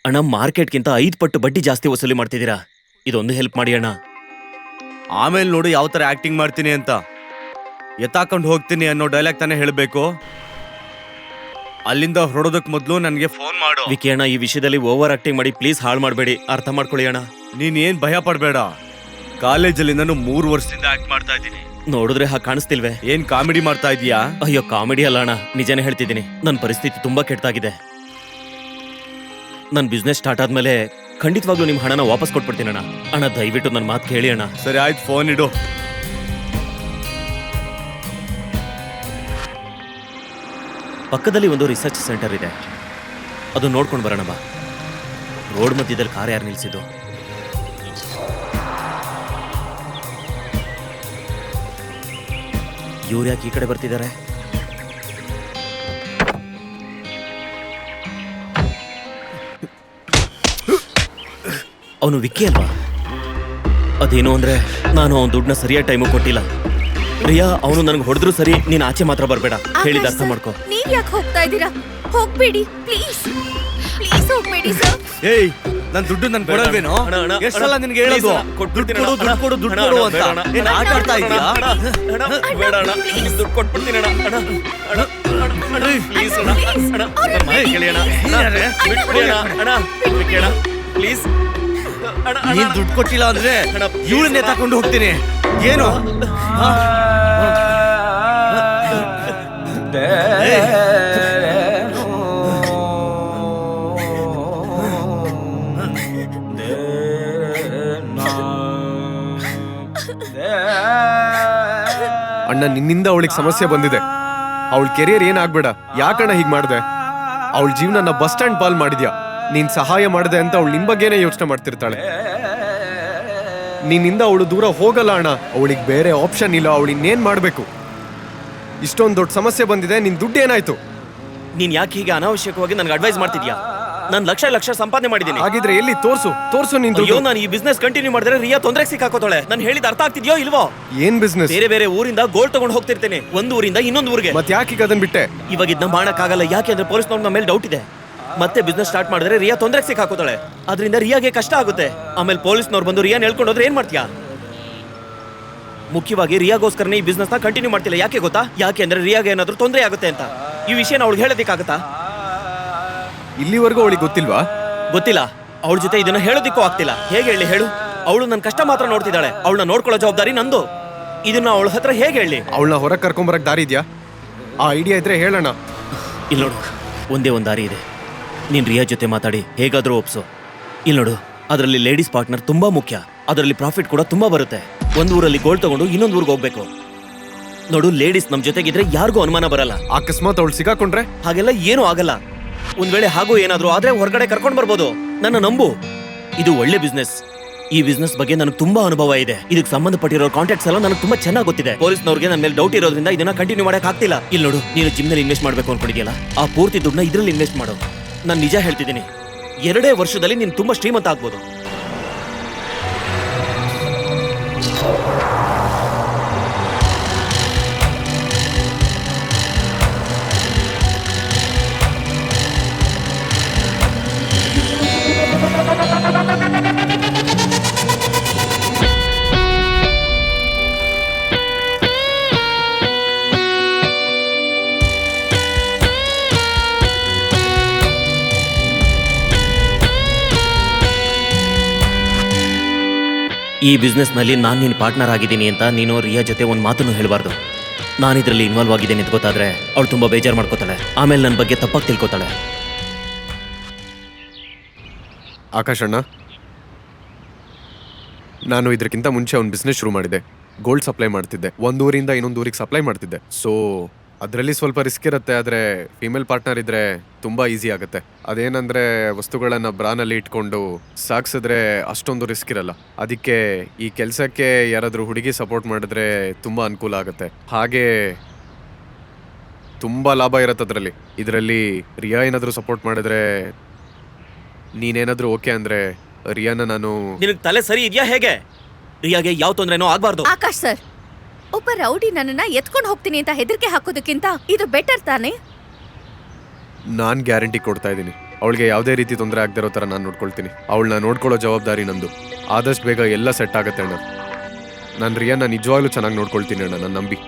ಅಣ್ಣ, ಮಾರ್ಕೆಟ್ಗಿಂತ 5 ಪಟ್ಟು ಬಡ್ಡಿ ಜಾಸ್ತಿ ವಸೂಲಿ ಮಾಡ್ತಿದ್ದೀರಾ. ಇದೊಂದು ಹೆಲ್ಪ್ ಮಾಡಿ ಅಣ್ಣ. ಆಮೇಲೆ ನೋಡು ಯಾವ ತರ ಆಕ್ಟಿಂಗ್ ಮಾಡ್ತೀನಿ ಅಂತ. ಎತ್ತಾಕೊಂಡು ಹೋಗ್ತೀನಿ ಅನ್ನೋ ಡೈಲಾಗ್ ತಾನೇ ಹೇಳಬೇಕು. ಅಲ್ಲಿಂದ ಹೊರಡೋದಕ್ ಮೊದಲು ನನಗೆ ಫೋನ್ ಮಾಡು. ವಿಕಿ ಅಣ್ಣ, ಈ ವಿಷಯದಲ್ಲಿ ಓವರ್ ಆಕ್ಟಿಂಗ್ ಮಾಡಿ ಪ್ಲೀಸ್ ಹಾಳು ಮಾಡಬೇಡಿ. ಅರ್ಥ ಮಾಡ್ಕೊಳ್ಳಿ ಅಣ್ಣ. ನೀನ್ ಏನ್ ಭಯ ಪಡ್ಬೇಡ. ಕಾಲೇಜಲ್ಲಿ ನಾನು 3 ವರ್ಷದಿಂದ ಆಕ್ಟ್ ಮಾಡ್ತಾ ಇದ್ದೀನಿ. ನೋಡಿದ್ರೆ ಹಾಗೆ ಕಾಣಿಸ್ತಿಲ್ವೇ? ಏನ್ ಕಾಮಿಡಿ ಮಾಡ್ತಾ ಇದೀಯಾ? ಅಯ್ಯೋ, ಕಾಮಿಡಿ ಅಲ್ಲ ಅಣ್ಣ, ನಿಜನೇ ಹೇಳ್ತಿದ್ದೀನಿ. ನನ್ನ ಪರಿಸ್ಥಿತಿ ತುಂಬಾ ಕೆಟ್ಟಾಗಿದೆ. ನನ್ನ ಬಿಸ್ನೆಸ್ ಸ್ಟಾರ್ಟ್ ಆದ್ಮೇಲೆ ಖಂಡಿತವಾಗ್ಲೂ ನಿಮ್ಮ ಹಣನ ವಾಪಸ್ ಕೊಟ್ಬಿಡ್ತೀನಿ ಅಣ್ಣ. ಅಣ್ಣ, ದಯವಿಟ್ಟು ನನ್ನ ಮಾತು ಕೇಳಿ ಅಣ್ಣ. ಸರಿ ಆಯ್ತು, ಫೋನ್ ಇಡು. ಪಕ್ಕದಲ್ಲಿ ಒಂದು ರಿಸರ್ಚ್ ಸೆಂಟರ್ ಇದೆ, ಅದು ನೋಡ್ಕೊಂಡು ಬರೋಣ ಬಾ. ರೋಡ್ ಮಧ್ಯದಲ್ಲಿ ಕಾರ್ ಯಾರು ನಿಲ್ಸಿದ್ದು? ಇವ್ರು ಯಾಕೆ ಈ ಕಡೆ ಬರ್ತಿದ್ದಾರೆ? ಅವನು ವಿಕ್ಕಿ ಅಲ್ವಾ? ಅದೇನು ಅಂದ್ರೆ ನಾನು ಅವನ ದುಡ್ಡನ್ನ ಸರಿಯಾದ ಟೈಮು ಕೊಟ್ಟಿಲ್ಲ. ರಿಯಾ, ಅವನು ನನಗೆ ಹೊಡೆದ್ರು ಸರಿ, ನೀನು ಆಚೆ ಮಾತ್ರ ಬರಬೇಡ. ಹೇಳಿದ ಅರ್ಥ ಮಾಡ್ಕೋ. ನೀವ್ ಯಾಕೆ ಹೋಗ್ತಾ ಇದ್ದೀರಾ? ಹೋಗ್ಬೇಡಿ ಪ್ಲೀಸ್, ಪ್ಲೀಸ್ ಹೋಗ್ಬೇಡಿ ಸರ್. ಏಯ್, ನನ್ ದುಡ್ಡು ನನ್ ಕೊಡಲ್ವೇನೋ? ಅಣ್ಣ, ಅಣ್ಣ, ಎಷ್ಟಲ್ಲ ನಿನ್ಗೆ ಹೇಳೋದು? ಕೊಟ್ಬಿಡ್ತೀನಿ ದುಡ್ಡು ಅಣ್ಣ. ಕೊಡು, ದುಡ್ಡು ಅಣ್ಣ, ಕೊಡು ಅಣ್ಣ, ಅಂತ. ಬೇಡ ಅಣ್ಣ. ಏನ್ ಆಟ ಆಡ್ತಾ ಇದೀಯಾ? ಅಣ್ಣ, ಬೇಡ ಅಣ್ಣ, ದುಡ್ಡು ಕೊಟ್ಬಿಡ್ತೀನಿ ಅಣ್ಣ. ಅಣ್ಣ, ಅಣ್ಣ, ಅಣ್ಣ, ಪ್ಲೀಸ್ ಅಣ್ಣ. ಅಣ್ಣ, ನನ್ನ ಮಾತು ಕೇಳಿ ಅಣ್ಣ. ಅಣ್ಣ, ಬಿಟ್ಬಿಡಿ ಅಣ್ಣ. ಅಣ್ಣ, ವಿಕ್ಕಿ ಅಣ್ಣ, ಪ್ಲೀಸ್ ಅಣ್ಣ. ನೀನ್ ದುಡ್ಡು ಕೊಟ್ಟಿಲ್ಲ ಅಂದ್ರೆ ಅಣ್ಣ, ಇವಳನ್ನೇ ತಕೊಂಡು ಹೋಗ್ತೀನಿ. ಏನು? ಅಣ್ಣ, ನಿನ್ನಿಂದ ಅವಳಿಗೆ ಸಮಸ್ಯೆ ಬಂದಿದೆ. ಅವಳ ಕೆರಿಯರ್ ಏನಾಗ್ಬೇಡ. ಯಾಕಣ್ಣ ಹೀಗ್ ಮಾಡ್ದೆ? ಅವಳ ಜೀವನನ ಬಸ್ ಸ್ಟ್ಯಾಂಡ್ ಪಾಲ್ ಮಾಡಿದ್ಯಾ. ನೀನ್ ಸಹಾಯ ಮಾಡ್ದೆ ಅಂತ ಅವಳು ನಿನ್ ಬಗ್ಗೆನೇ ಯೋಚನೆ ಮಾಡ್ತಿರ್ತಾಳೆ. ನಿನ್ನಿಂದ ಅವಳು ದೂರ ಹೋಗಲ್ಲ ಅಣ್ಣ. ಅವಳಿಗೆ ಬೇರೆ ಆಪ್ಷನ್ ಇಲ್ಲ. ಅವಳು ಇನ್ನೇನ್ ಮಾಡ್ಬೇಕು? ಇಷ್ಟೊಂದು ದೊಡ್ಡ ಸಮಸ್ಯೆ ಬಂದಿದೆ, ನಿನ್ ದುಡ್ಡು ಏನಾಯ್ತು? ನೀನ್ ಯಾಕೆ ಹೀಗೆ ಅನಾವಶ್ಯಕವಾಗಿ ನನ್ಗೆ ಅಡ್ವೈಸ್ ಮಾಡ್ತಿದ್ಯಾ? ನಾನು ಲಕ್ಷ ಸಂಪಾದನೆ ಮಾಡಿದ್ದೀನಿ. ಹಾಗಿದ್ರೆ ಎಲ್ಲಿ ತೋರ್ಸು ನಿನ್ ಅಯ್ಯೋ, ದುಡ್ಡು. ನಾನು ಈ ಬಿಸ್ನೆಸ್ ಕಂಟಿನ್ಯೂ ಮಾಡಿದ್ರೆ ರಿಯಾ ತೊಂದರೆ ಸಿಕ್ಕಾಕೋತಾಳೆ. ನಾನು ಹೇಳಿದ ಅರ್ಥ ಆಗ್ತಿದ್ಯೋ ಇಲ್ವೋ? ಏನ್ ಬಿಸ್ನೆಸ್? ಬೇರೆ ಊರಿಂದ ಗೋಲ್ಡ್ ತಗೊಂಡು ಹೋಗ್ತಿರ್ತೇನೆ, ಒಂದು ಊರಿಂದ ಇನ್ನೊಂದು ಊರಿಗೆ. ಮತ್ ಯಾಕೆ ಈಗ ಅದನ್ನ ಬಿಟ್ಟೆ? ಇವಾಗ ಇದನ್ನ ಮಾಡಕ್ಕಾಗಲ್ಲ. ಯಾಕೆ ಅಂದ್ರೆ ಪೊಲೀಸ್ನವ್ರ ನಮ್ಮ ಮೇಲೆ ಡೌಟ್ ಇದೆ. ಮತ್ತೆ ಬಿಸ್ನೆಸ್ ಸ್ಟಾರ್ಟ್ ಮಾಡಿದ್ರೆ ರಿಯಾ ತೊಂದರೆ ಸಿಕ್ಕಾಕೋತಾಳೆ. ಅದರಿಂದ ರಿಯಾಗೆ ಕಷ್ಟ ಆಗುತ್ತೆ. ಆಮೇಲೆ ಪೊಲೀಸ್ನವ್ರು ಬಂದು ರಿಯಾನ್ ಹೇಳ್ಕೊಂಡು ಹೋದ್ರೆ ಏನ್ ಮಾಡ್ತೀಯಾ? ಮುಖ್ಯವಾಗಿ ರಿಯಾಗೋಸ್ಕರನೇ ಈ ಬಿಸ್ನೆಸ್ ನ ಕಂಟಿನ್ಯೂ ಮಾಡ್ತಿಲ್ಲ. ಯಾಕೆ ಗೊತ್ತಾ? ಯಾಕೆ ಅಂದ್ರೆ ರಿಯಾಗೆ ಏನಾದ್ರೂ ತೊಂದರೆ ಆಗುತ್ತೆ ಅಂತ. ಈ ವಿಷಯನ ಅವಳಿಗೆ ಹೇಳೋದಿಕ್ಕಾಗತ್ತಾ? ಇಲ್ಲಿವರೆಗೂ ಅವಳಿಗೆ ಗೊತ್ತಿಲ್ವಾ? ಗೊತ್ತಿಲ್ಲ. ಅವಳ ಜೊತೆ ಇದನ್ನ ಹೇಳೋದಿಕ್ಕೂ ಆಗ್ತಿಲ್ಲ. ಹೇಗೆ ಹೇಳಿ ಹೇಳು? ಅವಳು ನನ್ನ ಕಷ್ಟ ಮಾತ್ರ ನೋಡ್ತಿದ್ದಾಳೆ. ಅವಳನ್ನ ನೋಡ್ಕೊಳ್ಳೋ ಜವಾಬ್ದಾರಿ ನಂದು. ಇದನ್ನ ಅವಳ ಹತ್ರ ಹೇಗೆ ಹೇಳಿ? ಅವಳನ್ನ ಹೊರಗೆ ಕರ್ಕೊಂಬರಕ್ ದಾರಿ ಇದೆಯಾ? ಆ ಐಡಿಯಾ ಇದ್ರೆ ಹೇಳೋಣ. ಇಲ್ಲಿ ನೋಡು, ಒಂದೇ ಒಂದು ದಾರಿ ಇದೆ. ನೀನ್ ರಿಯಾ ಜೊತೆ ಮಾತಾಡಿ ಹೇಗಾದ್ರೂ ಒಪ್ಸು. ಇಲ್ಲಿ ನೋಡು, ಅದರಲ್ಲಿ ಲೇಡೀಸ್ ಪಾರ್ಟ್ನರ್ ತುಂಬಾ ಮುಖ್ಯ. ಅದರಲ್ಲಿ ಪ್ರಾಫಿಟ್ ಕೂಡ ತುಂಬಾ ಬರುತ್ತೆ. ಒಂದ್ ಊರಲ್ಲಿ ಗೋಲ್ಡ್ ತಗೊಂಡು ಇನ್ನೊಂದು ಊರಿಗೆ ಹೋಗ್ಬೇಕು. ನೋಡು, ಲೇಡೀಸ್ ನಮ್ ಜೊತೆಗಿದ್ರೆ ಯಾರಿಗೂ ಅನುಮಾನ ಬರಲ್ಲ. ಅಕಸ್ಮಾತ್ ಅವಳು ಸಿಗಾಕೊಂಡ್ರೆ? ಹಾಗೆಲ್ಲ ಏನೂ ಆಗಲ್ಲ. ಒಂದ್ ವೇಳೆ ಹಾಗೂ ಏನಾದ್ರೂ ಆದ್ರೆ ಹೊರಗಡೆ ಕರ್ಕೊಂಡ್ ಬರ್ಬೋದು. ನನ್ನ ನಂಬು, ಇದು ಒಳ್ಳೆ ಬಿಸ್ನೆಸ್. ಈ ಬಿಸ್ನೆಸ್ ಬಗ್ಗೆ ನನಗೆ ತುಂಬಾ ಅನುಭವ ಇದೆ. ಇದಕ್ಕೆ ಸಂಬಂಧಪಟ್ಟಿರೋ ಕಾಂಟ್ಯಾಕ್ಟ್ಸ್ ಎಲ್ಲ ನನಗೆ ತುಂಬಾ ಚೆನ್ನಾಗಿ ಗೊತ್ತಿದೆ. ಪೊಲೀಸ್ನವ್ರಿಗೆ ನನ್ನ ಮೇಲೆ ಡೌಟ್ ಇರೋದ್ರಿಂದ ಇದನ್ನ ಕಂಟಿನ್ಯೂ ಮಾಡಕ್ ಆಗ್ತಿಲ್ಲ. ಇಲ್ಲಿ ನೋಡು, ನೀನು ಜಿಮ್ನಲ್ಲಿ ಇನ್ವೆಸ್ಟ್ ಮಾಡ್ಬೇಕು ಅನ್ಕೊಂಡಿದ್ಯಲ್ಲ, ಆ ಪೂರ್ತಿ ದುಡ್ಡನ್ನ ಇದ್ರಲ್ಲಿ ಇನ್ವೆಸ್ಟ್ ಮಾಡು. ನಾನು ನಿಜ ಹೇಳ್ತಿದ್ದೀನಿ, 2 ವರ್ಷದಲ್ಲಿ ನೀನು ತುಂಬಾ ಶ್ರೀಮಂತ ಆಗ್ಬೋದು. ಈ ಬಿಸ್ನೆಸ್ನಲ್ಲಿ ನಾನು ನಿನ್ನ ಪಾರ್ಟ್ನರ್ ಆಗಿದ್ದೀನಿ ಅಂತ ನೀನು ರಿಯಾ ಜೊತೆ ಒಂದು ಮಾತನ್ನು ಹೇಳಬಾರ್ದು. ನಾನು ಇದರಲ್ಲಿ ಇನ್ವಾಲ್ವ್ ಆಗಿದ್ದೇನೆ ಅಂತ ಗೊತ್ತಾದ್ರೆ ಅವಳು ತುಂಬ ಬೇಜಾರು ಮಾಡ್ಕೋತಾಳೆ. ಆಮೇಲೆ ನನ್ನ ಬಗ್ಗೆ ತಪ್ಪಾಗಿ ತಿಳ್ಕೊತಾಳೆ. ಆಕಾಶ್ ಅಣ್ಣ, ನಾನು ಇದಕ್ಕಿಂತ ಮುಂಚೆ ಒಂದು ಬಿಸ್ನೆಸ್ ಶುರು ಮಾಡಿದೆ. ಗೋಲ್ಡ್ ಸಪ್ಲೈ ಮಾಡ್ತಿದ್ದೆ. ಒಂದು ಊರಿಂದ ಇನ್ನೊಂದು ಊರಿಗೆ ಸಪ್ಲೈ ಮಾಡ್ತಿದ್ದೆ. ಸೊ ಅದರಲ್ಲಿ ಸ್ವಲ್ಪ ರಿಸ್ಕ್ ಇರುತ್ತೆ, ಆದರೆ ಫೀಮೇಲ್ ಪಾರ್ಟ್ನರ್ ಇದ್ರೆ ತುಂಬಾ ಈಸಿ ಆಗುತ್ತೆ. ಅದೇನಂದ್ರೆ ವಸ್ತುಗಳನ್ನ ಬ್ರಾನಲ್ಲಿ ಇಟ್ಕೊಂಡು ಸಾಗಿಸಿದ್ರೆ ಅಷ್ಟೊಂದು ರಿಸ್ಕ್ ಇರಲ್ಲ. ಅದಕ್ಕೆ ಈ ಕೆಲಸಕ್ಕೆ ಯಾರಾದರೂ ಹುಡುಗಿ ಸಪೋರ್ಟ್ ಮಾಡಿದ್ರೆ ತುಂಬಾ ಅನುಕೂಲ ಆಗುತ್ತೆ. ಹಾಗೆ ತುಂಬಾ ಲಾಭ ಇರುತ್ತೆ ಅದರಲ್ಲಿ. ಇದರಲ್ಲಿ ರಿಯಾ ಏನಾದರೂ ಸಪೋರ್ಟ್ ಮಾಡಿದ್ರೆ, ನೀನೇನಾದರೂ ಓಕೆ ಅಂದ್ರೆ ರಿಯಾನ ನಾನು ನಿನಗೆ ತಲೆ ಸರಿ ಇದೆಯಾ ಹೇಗೆ? ರಿಯಾಗೆ ಯಾವ ತೊಂದರೆನೂ ಆಗ್ಬಾರ್ದು. ಆಕಾಶ್ ಸರ್, ಒಬ್ಬ ರೌಡಿ ನನ್ನನ್ನ ಎತ್ಕೊಂಡು ಹೋಗ್ತೀನಿ ಅಂತ ಹೆದರಿಕೆ ಹಾಕೋದಕ್ಕಿಂತ ಇದು ಬೆಟರ್ ತಾನೇ? ನಾನು ಗ್ಯಾರಂಟಿ ಕೊಡ್ತಾ ಇದ್ದೀನಿ, ಅವಳಿಗೆ ಯಾವುದೇ ರೀತಿ ತೊಂದರೆ ಆಗದಿರೋ ಥರ ನಾನು ನೋಡ್ಕೊಳ್ತೀನಿ. ಅವಳನ್ನ ನೋಡ್ಕೊಳ್ಳೋ ಜವಾಬ್ದಾರಿ ನಂದು. ಆದಷ್ಟು ಬೇಗ ಎಲ್ಲ ಸೆಟ್ ಆಗುತ್ತೆ ಅಣ್ಣ. ನಾನು ರಿಯಾನ ನಿಜವಾಗ್ಲೂ ಚೆನ್ನಾಗಿ ನೋಡ್ಕೊಳ್ತೀನಿ ಅಣ್ಣ, ನನ್ನ ನಂಬಿ.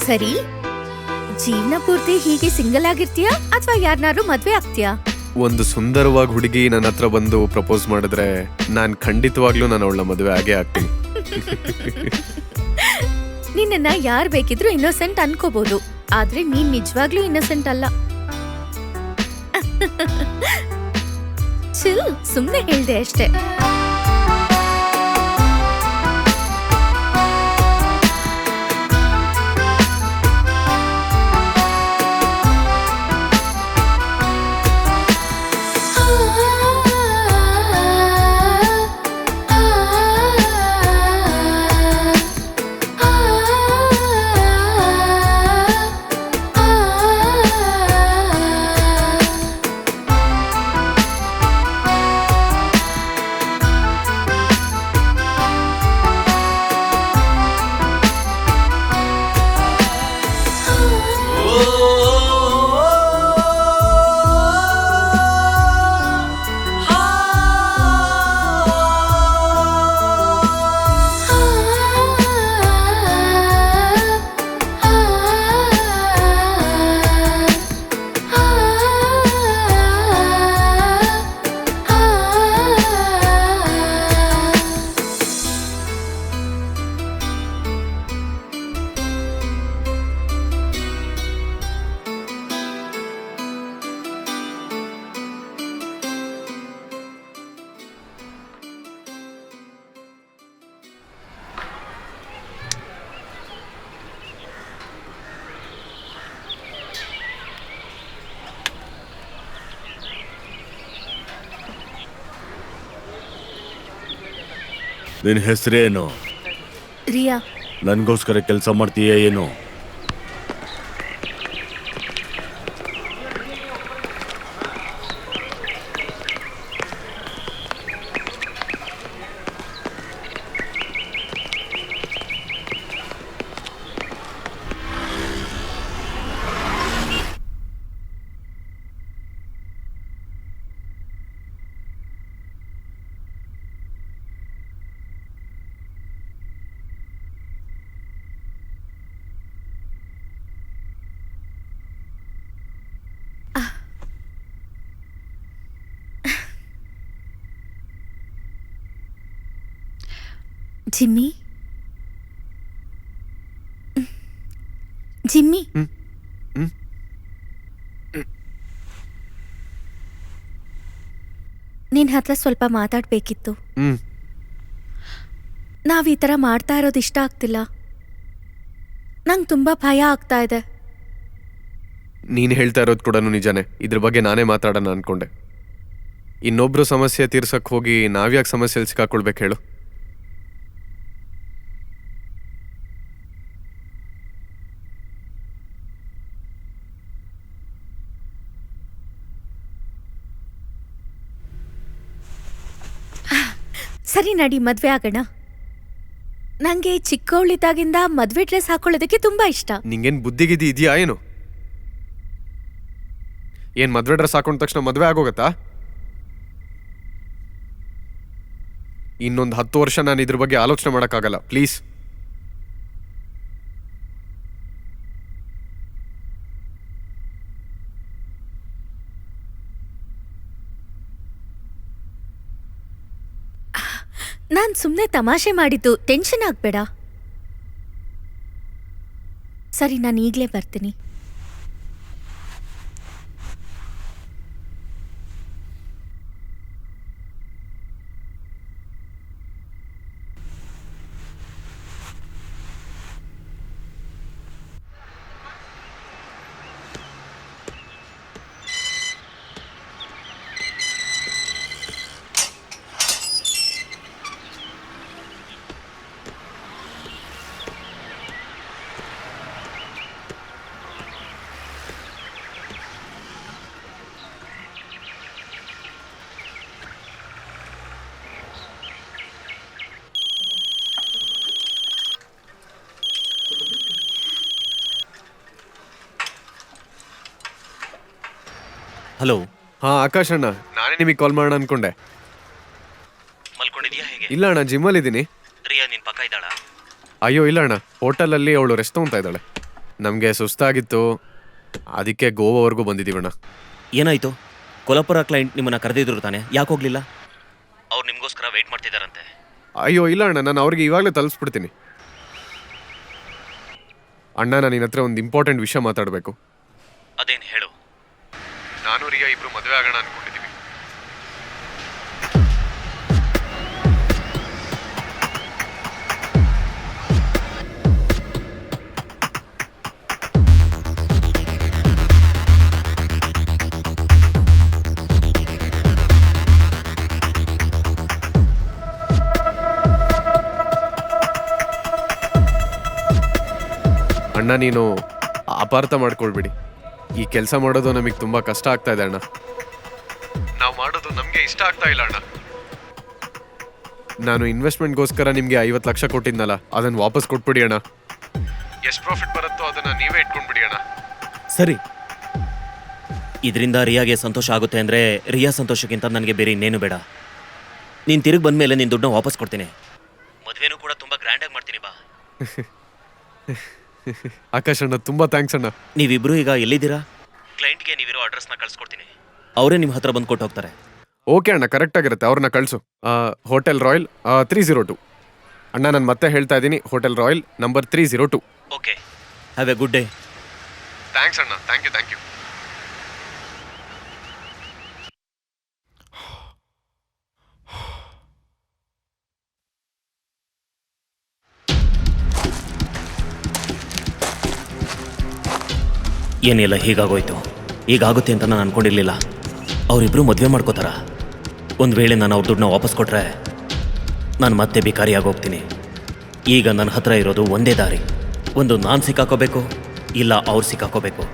ಸರಿ, ಜೀವನ ಪೂರ್ತಿ ಹೀಗೆ ಸಿಂಗಲ್ ಆಗಿರ್ತೀಯಾ ಅಥವಾ ಯಾರನ್ನಾರು ಮದ್ವೆ ಆಗ್ತೀಯಾ? ಒಂದು ಸುಂದರವಾಗಿ ಹುಡುಗಿ ನನ್ನ ಹತ್ರ ಬಂದು ಪ್ರಪೋಸ್ ಮಾಡಿದ್ರೆ ನಾನು ಖಂಡಿತವಾಗ್ಲೂ ನಾನು ಅವಳ ಮದುವೆ ಆಗೇ ಆಗ್ತೀನಿ. ನಿನ್ನನ್ನ ಯಾರ್ ಬೇಕಿದ್ರು ಇನ್ನೋಸೆಂಟ್ ಅನ್ಕೋಬಹುದು, ಆದ್ರೆ ನೀನ್ ನಿಜವಾಗ್ಲೂ ಇನ್ನೋಸೆಂಟ್ ಅಲ್ಲ. ಚಿಲ್, ಸುಮ್ನೆ ಹೇಳ್ದೆ ಅಷ್ಟೇ. ನಿನ್ನ ಹೆಸರೇನು? ರಿಯಾ. ನನಗೋಸ್ಕರ ಕೆಲಸ ಮಾಡ್ತೀಯ ಏನು? ಜಿಮ್ಮಿ, ಜಿಮ್ಮಿ, ಹ್ಮ್. ನಿನ್ ಹತ್ರ ಸ್ವಲ್ಪ ಮಾತಾಡ್ಬೇಕಿತ್ತು. ಹ್ಮ್ ನಾವ್ ಈ ತರ ಮಾಡ್ತಾ ಇರೋದು ಇಷ್ಟ ಆಗ್ತಿಲ್ಲ. ನಂಗ್ ತುಂಬಾ ಭಯ ಆಗ್ತಾ ಇದೆ. ನೀನ್ ಹೇಳ್ತಾ ಇರೋದು ಕೂಡ ನಿಜಾನೇ. ಇದ್ರ ಬಗ್ಗೆ ನಾನೇ ಮಾತಾಡೋಣ ಅನ್ಕೊಂಡೆ. ಇನ್ನೊಬ್ರು ಸಮಸ್ಯೆ ತೀರ್ಸಕ್ ಹೋಗಿ ನಾವ್ಯಾಕೆ ಸಮಸ್ಯೆಯಲ್ಲಿ ಸಿಕ್ಕಾಕೊಳ್ಬೇಕು ಹೇಳು? ಸರಿ ನಡಿ, ಮದ್ವೆ ಆಗೋಣ. ನಂಗೆ ಚಿಕ್ಕವಳಿದ್ದಾಗಿಂದ ಮದ್ವೆ ಡ್ರೆಸ್ ಹಾಕೊಳ್ಳೋದಕ್ಕೆ ತುಂಬಾ ಇಷ್ಟ. ನಿಂಗೇನ್ ಬುದ್ಧಿಗಿದ್ದಿ ಇದೆಯಾ ಏನು? ಏನ್ ಮದ್ವೆ ಡ್ರೆಸ್ ಹಾಕೊಂಡ ತಕ್ಷಣ ಮದ್ವೆ ಆಗೋಗತ್ತಾ? ಇನ್ನೊಂದು 10 ವರ್ಷ ನಾನು ಇದ್ರ ಬಗ್ಗೆ ಆಲೋಚನೆ ಮಾಡಕ್ಕಾಗಲ್ಲ. ಪ್ಲೀಸ್. ನಾನ್ ಸುಮ್ನೆ ತಮಾಷೆ ಮಾಡಿದ್ದು, ಟೆನ್ಷನ್ ಆಗ್ಬೇಡ. ಸರಿ, ನಾನು ಈಗ್ಲೇ ಬರ್ತೀನಿ. ಹಲೋ. ಹಾ ಆಕಾಶ್ ಅಣ್ಣ, ನಾನೇ ನಿಮಗೆ ಕಾಲ್ ಮಾಡೋಣ ಅನ್ಕೊಂಡೆ. ಮಲ್ಕೊಂಡಿದ್ಯಾ ಹೇಗೆ? ಇಲ್ಲ ಅಣ್ಣ, ಜಿಮ್ಮಲ್ಲಿ ಇದ್ದೀನಿ. ರಿಯಾ ನಿನ್ ಪಕ್ಕ ಇದ್ದಾಳ? ಅಯ್ಯೋ ಇಲ್ಲ ಅಣ್ಣ, ಹೋಟೆಲಲ್ಲಿ ಅವಳು ರೆಸ್ಟ್ ತಗೊಂತಾ ಇದ್ದಾಳೆ. ನಮಗೆ ಸುಸ್ತಾಗಿತ್ತು, ಅದಕ್ಕೆ ಗೋವಾವರೆಗೂ ಬಂದಿದ್ದೀವಣ್ಣ. ಏನಾಯ್ತು? ಕೊಲ್ಹಾಪುರ ಕ್ಲೈಂಟ್ ನಿಮ್ಮನ್ನ ಕರೆದಿದ್ರು ತಾನೆ, ಯಾಕೆ ಹೋಗ್ಲಿಲ್ಲ? ಅವ್ರು ನಿಮ್ಗೋಸ್ಕರ ವೇಟ್ ಮಾಡ್ತಿದಾರಂತೆ. ಅಯ್ಯೋ ಇಲ್ಲ ಅಣ್ಣ, ನಾನು ಅವ್ರಿಗೆ ಇವಾಗಲೇ ತಲುಪಿಸ್ಬಿಡ್ತೀನಿ. ಅಣ್ಣ, ನಾನು ನಿನ್ನ ಹತ್ರ ಒಂದು ಇಂಪಾರ್ಟೆಂಟ್ ವಿಷಯ ಮಾತಾಡಬೇಕು. ಅದೇನು ಹೇಳು. ನಾನು ರಿಯಾ ಇಬ್ರು ಮದುವೆ ಆಗೋಣ ಅನ್ಕೊಂಡಿದ್ದೀವಿ. ಅಣ್ಣ, ನೀನು ಅಪಾರ್ಥ ಮಾಡ್ಕೊಳ್ಬೇಡಿ. ಈ ಕೆಲಸ ಮಾಡೋದು ನಮಗೆ ತುಂಬಾ ಕಷ್ಟ ಆಗ್ತಾ ಇದೆ ಅಣ್ಣ. ನಾವು ಮಾಡೋದು ನಮಗೆ ಇಷ್ಟ ಆಗ್ತಾ ಇಲ್ಲ ಅಣ್ಣ. ನಾನು ಇನ್ವೆಸ್ಟ್ಮೆಂಟ್ಗೋಸ್ಕರ ನಿಮಗೆ 50 ಲಕ್ಷ ಕೊಟ್ಟಿದ್ನಲ್ಲ, ಅದನ್ನು ವಾಪಸ್ ಕೊಟ್ಬಿಡಿ ಅಣ್ಣ. ಎಷ್ಟು ಪ್ರಾಫಿಟ್ ಬರುತ್ತೋ ಅದನ್ನ ನೀವೇ ಇಟ್ಕೊಂಡ್ಬಿಡಿ ಅಣ್ಣ. ಸರಿ, ಇದರಿಂದ ರಿಯಾಗೆ ಸಂತೋಷ ಆಗುತ್ತೆ ಅಂದ್ರೆ ರಿಯಾ ಸಂತೋಷಕ್ಕಿಂತ ನನಗೆ ಬೇರೆ ಇನ್ನೇನು ಬೇಡ. ನೀನು ತಿರುಗಿ ಬಂದ್ಮೇಲೆ ನಿನ್ನ ದುಡ್ಡನ್ನ ವಾಪಸ್ ಕೊಡ್ತೀನಿ. ಮದುವೆನೂ ಕೂಡ ತುಂಬಾ ಗ್ರ್ಯಾಂಡಾಗಿ ಮಾಡ್ತೀನಿ ಬಾ. ಆಕಾಶ್ ಅಣ್ಣ, ತುಂಬಾ ಥ್ಯಾಂಕ್ಸ್ ಅಣ್ಣ. ನೀವಿಬ್ರು ಈಗ ಎಲ್ಲಿದ್ದೀರಾ? ಕ್ಲೈಂಟ್ಗೆ ನೀವಿರೋ ಅಡ್ರೆಸ್ನ ಕಳ್ಸ್ಕೊಡ್ತೀನಿ, ಅವರೇ ನಿಮ್ಮ ಹತ್ರ ಬಂದು ಕೊಟ್ಟು ಹೋಗ್ತಾರೆ. ಓಕೆ ಅಣ್ಣ, ಕರೆಕ್ಟ್ ಆಗಿರುತ್ತೆ. ಅವ್ರನ್ನ ಕಳಿಸು. Hotel royal 302. ಅಣ್ಣ, ನಾನು ಮತ್ತೆ ಹೇಳ್ತಾ ಇದ್ದೀನಿ, hotel royal number 302. Okay, have A good day. Thanks ಅಣ್ಣ, ಥ್ಯಾಂಕ್ ಯು ಥ್ಯಾಂಕ್ ಯು. ಏನಿಲ್ಲ, ಹೀಗಾಗೋಯ್ತು. ಹೀಗಾಗುತ್ತೆ ಅಂತ ನಾನು ಅನ್ಕೊಂಡಿರ್ಲಿಲ್ಲ. ಅವರಿಬ್ರು ಮದುವೆ ಮಾಡ್ಕೋತಾರ. ಒಂದು ವೇಳೆ ನಾನು ಅವ್ರ ದುಡ್ಡನ್ನ ವಾಪಸ್ ಕೊಟ್ರೆ ನಾನು ಮತ್ತೆ ಭಿಕಾರಿಯಾಗಿ ಹೋಗ್ತೀನಿ. ಈಗ ನನ್ನ ಹತ್ರ ಇರೋದು ಒಂದೇ ದಾರಿ. ಒಂದು ನಾನು ಸಿಕ್ಕಾಕೋಬೇಕು, ಇಲ್ಲ ಅವ್ರು ಸಿಕ್ಕಾಕೋಬೇಕು.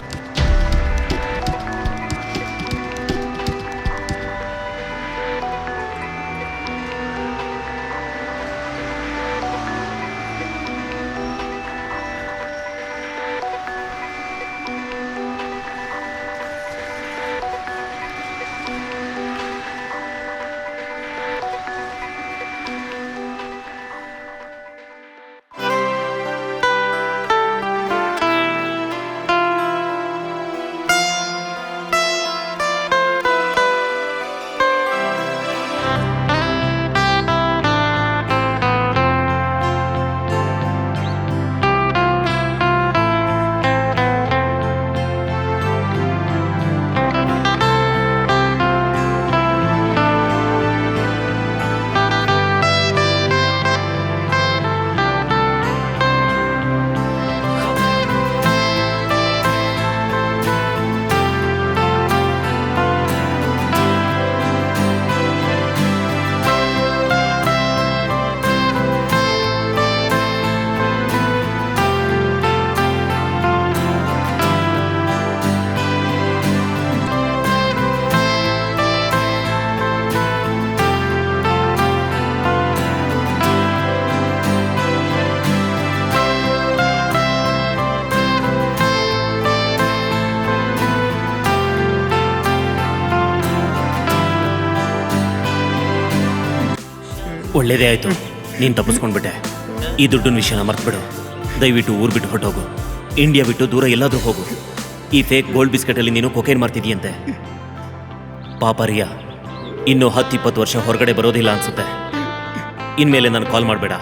ಒಳ್ಳೇದೇ ಆಯ್ತು, ನೀನ್ ತಪ್ಪಿಸ್ಕೊಂಡ್ಬಿಟ್ಟೆ. ಈ ದುಡ್ಡಿನ ವಿಷಯನ ಮರ್ತ್ಬಿಡು. ದಯವಿಟ್ಟು ಊರ್ ಬಿಟ್ಟು ಹೊರಟೋಗು. ಇಂಡಿಯಾ ಬಿಟ್ಟು ದೂರ ಎಲ್ಲಾದ್ರೂ ಹೋಗು. ಈ ಫೇಕ್ ಗೋಲ್ಡ್ ಬಿಸ್ಕೆಟಲ್ಲಿ ನೀನು ಕೊಕೇನ್ ಮಾಡ್ತಿದೀಯಂತೆ. ಪಾಪ ರಿಯಾ ಇನ್ನು 10-20 ವರ್ಷ ಹೊರಗಡೆ ಬರೋದಿಲ್ಲ ಅನ್ಸುತ್ತೆ. ಇನ್ಮೇಲೆ ನಾನು ಕಾಲ್ ಮಾಡಬೇಡ.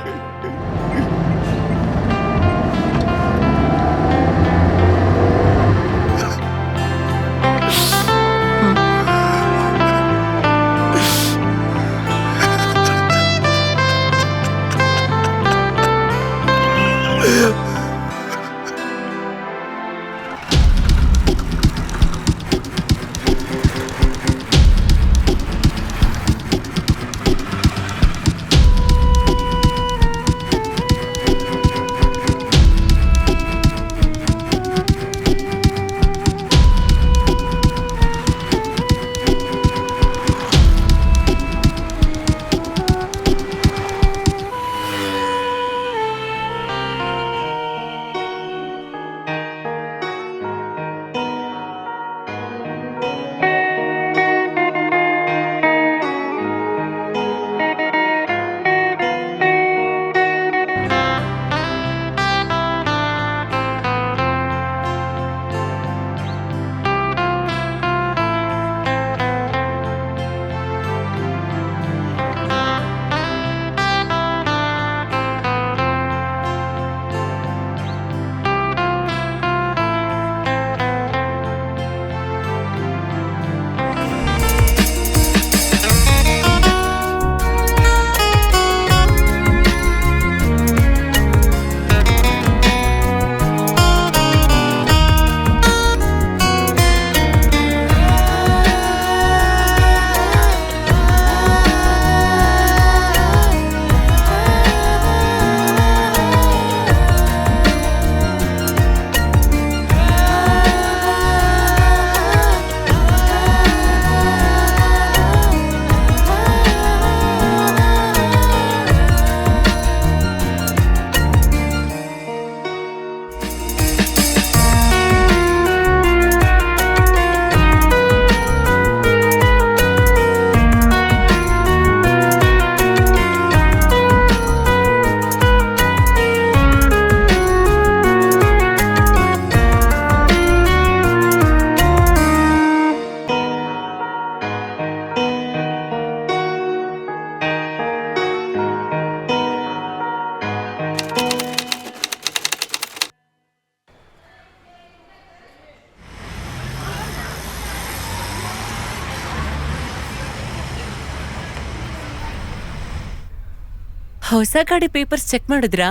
ಹೊಸ ಗಾಡಿ ಪೇಪರ್ಸ್ ಚೆಕ್ ಮಾಡಿದ್ರಾ?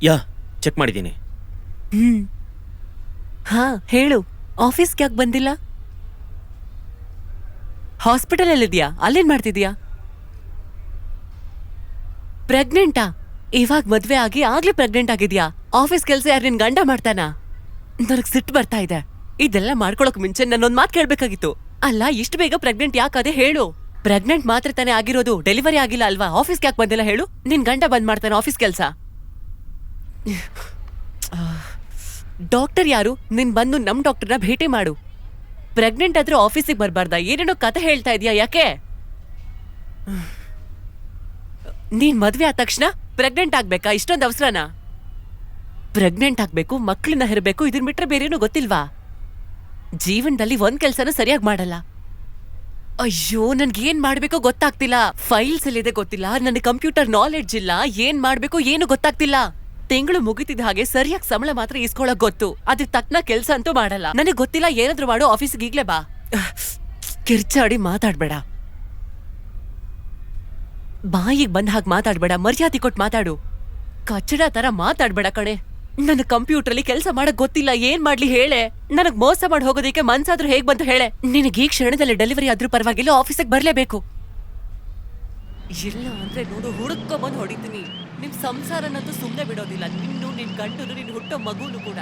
ಯಾ, ಚೆಕ್ ಮಾಡಿದ್ದೀನಿ. ಹಾ ಹೇಳು, ಆಫೀಸ್ಗೆ ಯಾಕೆ ಬಂದಿಲ್ಲ? ಹಾಸ್ಪಿಟಲ್ ಅಲ್ಲಿದ್ಯಾ? ಅಲ್ಲೇನ್ ಮಾಡ್ತಿದ್ಯಾ? ಪ್ರೆಗ್ನೆಂಟಾ? ಇವಾಗ ಮದ್ವೆ ಆಗಿ ಆಗ್ಲೇ ಪ್ರೆಗ್ನೆಂಟ್ ಆಗಿದ್ಯಾ? ಆಫೀಸ್ ಕೆಲ್ಸ ಯಾರು ನಿನ್ ಗಂಡ ಮಾಡ್ತಾನ? ನನಗ್ ಸಿಟ್ಟು ಬರ್ತಾ ಇದೆ. ಇದೆಲ್ಲ ಮಾಡ್ಕೊಳಕ್ ಮುಂಚೆ ನನ್ನೊಂದ್ ಮಾತು ಕೇಳ್ಬೇಕಾಗಿತ್ತು. ಅಲ್ಲ, ಇಷ್ಟು ಬೇಗ ಪ್ರೆಗ್ನೆಂಟ್ ಯಾಕದೆ ಹೇಳು? ಪ್ರೆಗ್ನೆಂಟ್ ಮಾತ್ರ ತಾನೇ ಆಗಿರೋದು, ಡೆಲಿವರಿ ಆಗಿಲ್ಲ ಅಲ್ವಾ? ಆಫೀಸ್ಗೆ ಯಾಕೆ ಬಂದಿಲ್ಲ ಹೇಳು? ನಿನ್ ಗಂಡ ಬಂದ್ ಮಾಡ್ತಾನೆ ಆಫೀಸ್ ಕೆಲ್ಸ. ಡಾಕ್ಟರ್ ಯಾರು? ನೀನ್ ಬಂದು ನಮ್ ಡಾಕ್ಟರ್ನ ಭೇಟಿ ಮಾಡು. ಪ್ರೆಗ್ನೆಂಟ್ ಆದ್ರೂ ಆಫೀಸಿಗೆ ಬರ್ಬಾರ್ದಾ? ಏನೇನೋ ಕತೆ ಹೇಳ್ತಾ ಇದೀಯಾ, ಯಾಕೆ? ನೀನ್ ಮದ್ವೆ ಆದ ತಕ್ಷಣ ಪ್ರೆಗ್ನೆಂಟ್ ಆಗ್ಬೇಕಾ? ಇಷ್ಟೊಂದು ಅವಸರನಾ? ಪ್ರೆಗ್ನೆಂಟ್ ಆಗ್ಬೇಕು, ಮಕ್ಳನ್ನ ಹೆರ್ಬೇಕು, ಇದನ್ ಬಿಟ್ರೆ ಬೇರೇನೂ ಗೊತ್ತಿಲ್ವಾ? ಜೀವನದಲ್ಲಿ ಒಂದ್ ಕೆಲ್ಸನೂ ಸರಿಯಾಗಿ ಮಾಡಲ್ಲ. ಅಯ್ಯೋ, ನನ್ಗೇನ್ ಮಾಡ್ಬೇಕೋ ಗೊತ್ತಾಗ್ತಿಲ್ಲ. ಫೈಲ್ಸ್ ಎಲ್ಲಿದೆ ಗೊತ್ತಿಲ್ಲ, ನನ್ ಕಂಪ್ಯೂಟರ್ ನಾಲೆಡ್ಜ್ ಇಲ್ಲ, ಏನ್ ಮಾಡ್ಬೇಕು ಏನು ಗೊತ್ತಾಗ್ತಿಲ್ಲ. ತಿಂಗಳು ಮುಗಿತಿದ ಹಾಗೆ ಸರಿಯಾಗಿ ಸಂಬಳ ಮಾತ್ರ ಇಸ್ಕೊಳಕ್ ಗೊತ್ತು, ಅದಕ್ಕೆ ತಕ್ಕನ ಕೆಲ್ಸ ಅಂತೂ ಮಾಡಲ್ಲ. ನನಗ್ ಗೊತ್ತಿಲ್ಲ, ಏನಾದ್ರೂ ಮಾಡು, ಆಫೀಸಿಗೆ ಈಗ್ಲೇ ಬಾ. ಕಿರ್ಚಾಡಿ ಮಾತಾಡ್ಬೇಡ, ಬಾಯಿಗೆ ಬಂದ ಹಾಗೆ ಮಾತಾಡ್ಬೇಡ, ಮರ್ಯಾದೆ ಕೊಟ್ಟು ಮಾತಾಡು. ಕಚ್ಚಡ ತರ ಮಾತಾಡ್ಬೇಡ ಕಣೆ. ನನ್ ಕಂಪ್ಯೂಟರ್ಲಿ ಕೆಲಸ ಮಾಡಕ್ ಗೊತ್ತಿಲ್ಲ, ಏನ್ ಮಾಡ್ಲಿ ಹೇಳೆ? ನನಗ್ ಮೋಸ ಮಾಡಿ ಹೋಗೋದಕ್ಕೆ ಮನ್ಸಾದ್ರೂ ಹೇಗ್ ಬಂತು ಹೇಳೆ? ನಿನಗೆ ಈ ಕ್ಷಣದಲ್ಲಿ ಡೆಲಿವರಿ ಆದ್ರೂ ಪರವಾಗಿಲ್ಲ, ಆಫೀಸಿಗೆ ಬರ್ಲೇಬೇಕು. ಇಲ್ಲ ಅಂದ್ರೆ ನೋಡು, ಹುಡುಕೋ ಬಂದು ಹೊಡಿತೀನಿ. ನಿಮ್ ಸಂಸಾರನಂತೂ ಸುಮ್ನೆ ಬಿಡೋದಿಲ್ಲ, ನಿನ್ನು, ನಿನ್ ಗಂಡನು, ನಿನ್ ಹುಟ್ಟೋ ಮಗುನು ಕೂಡ.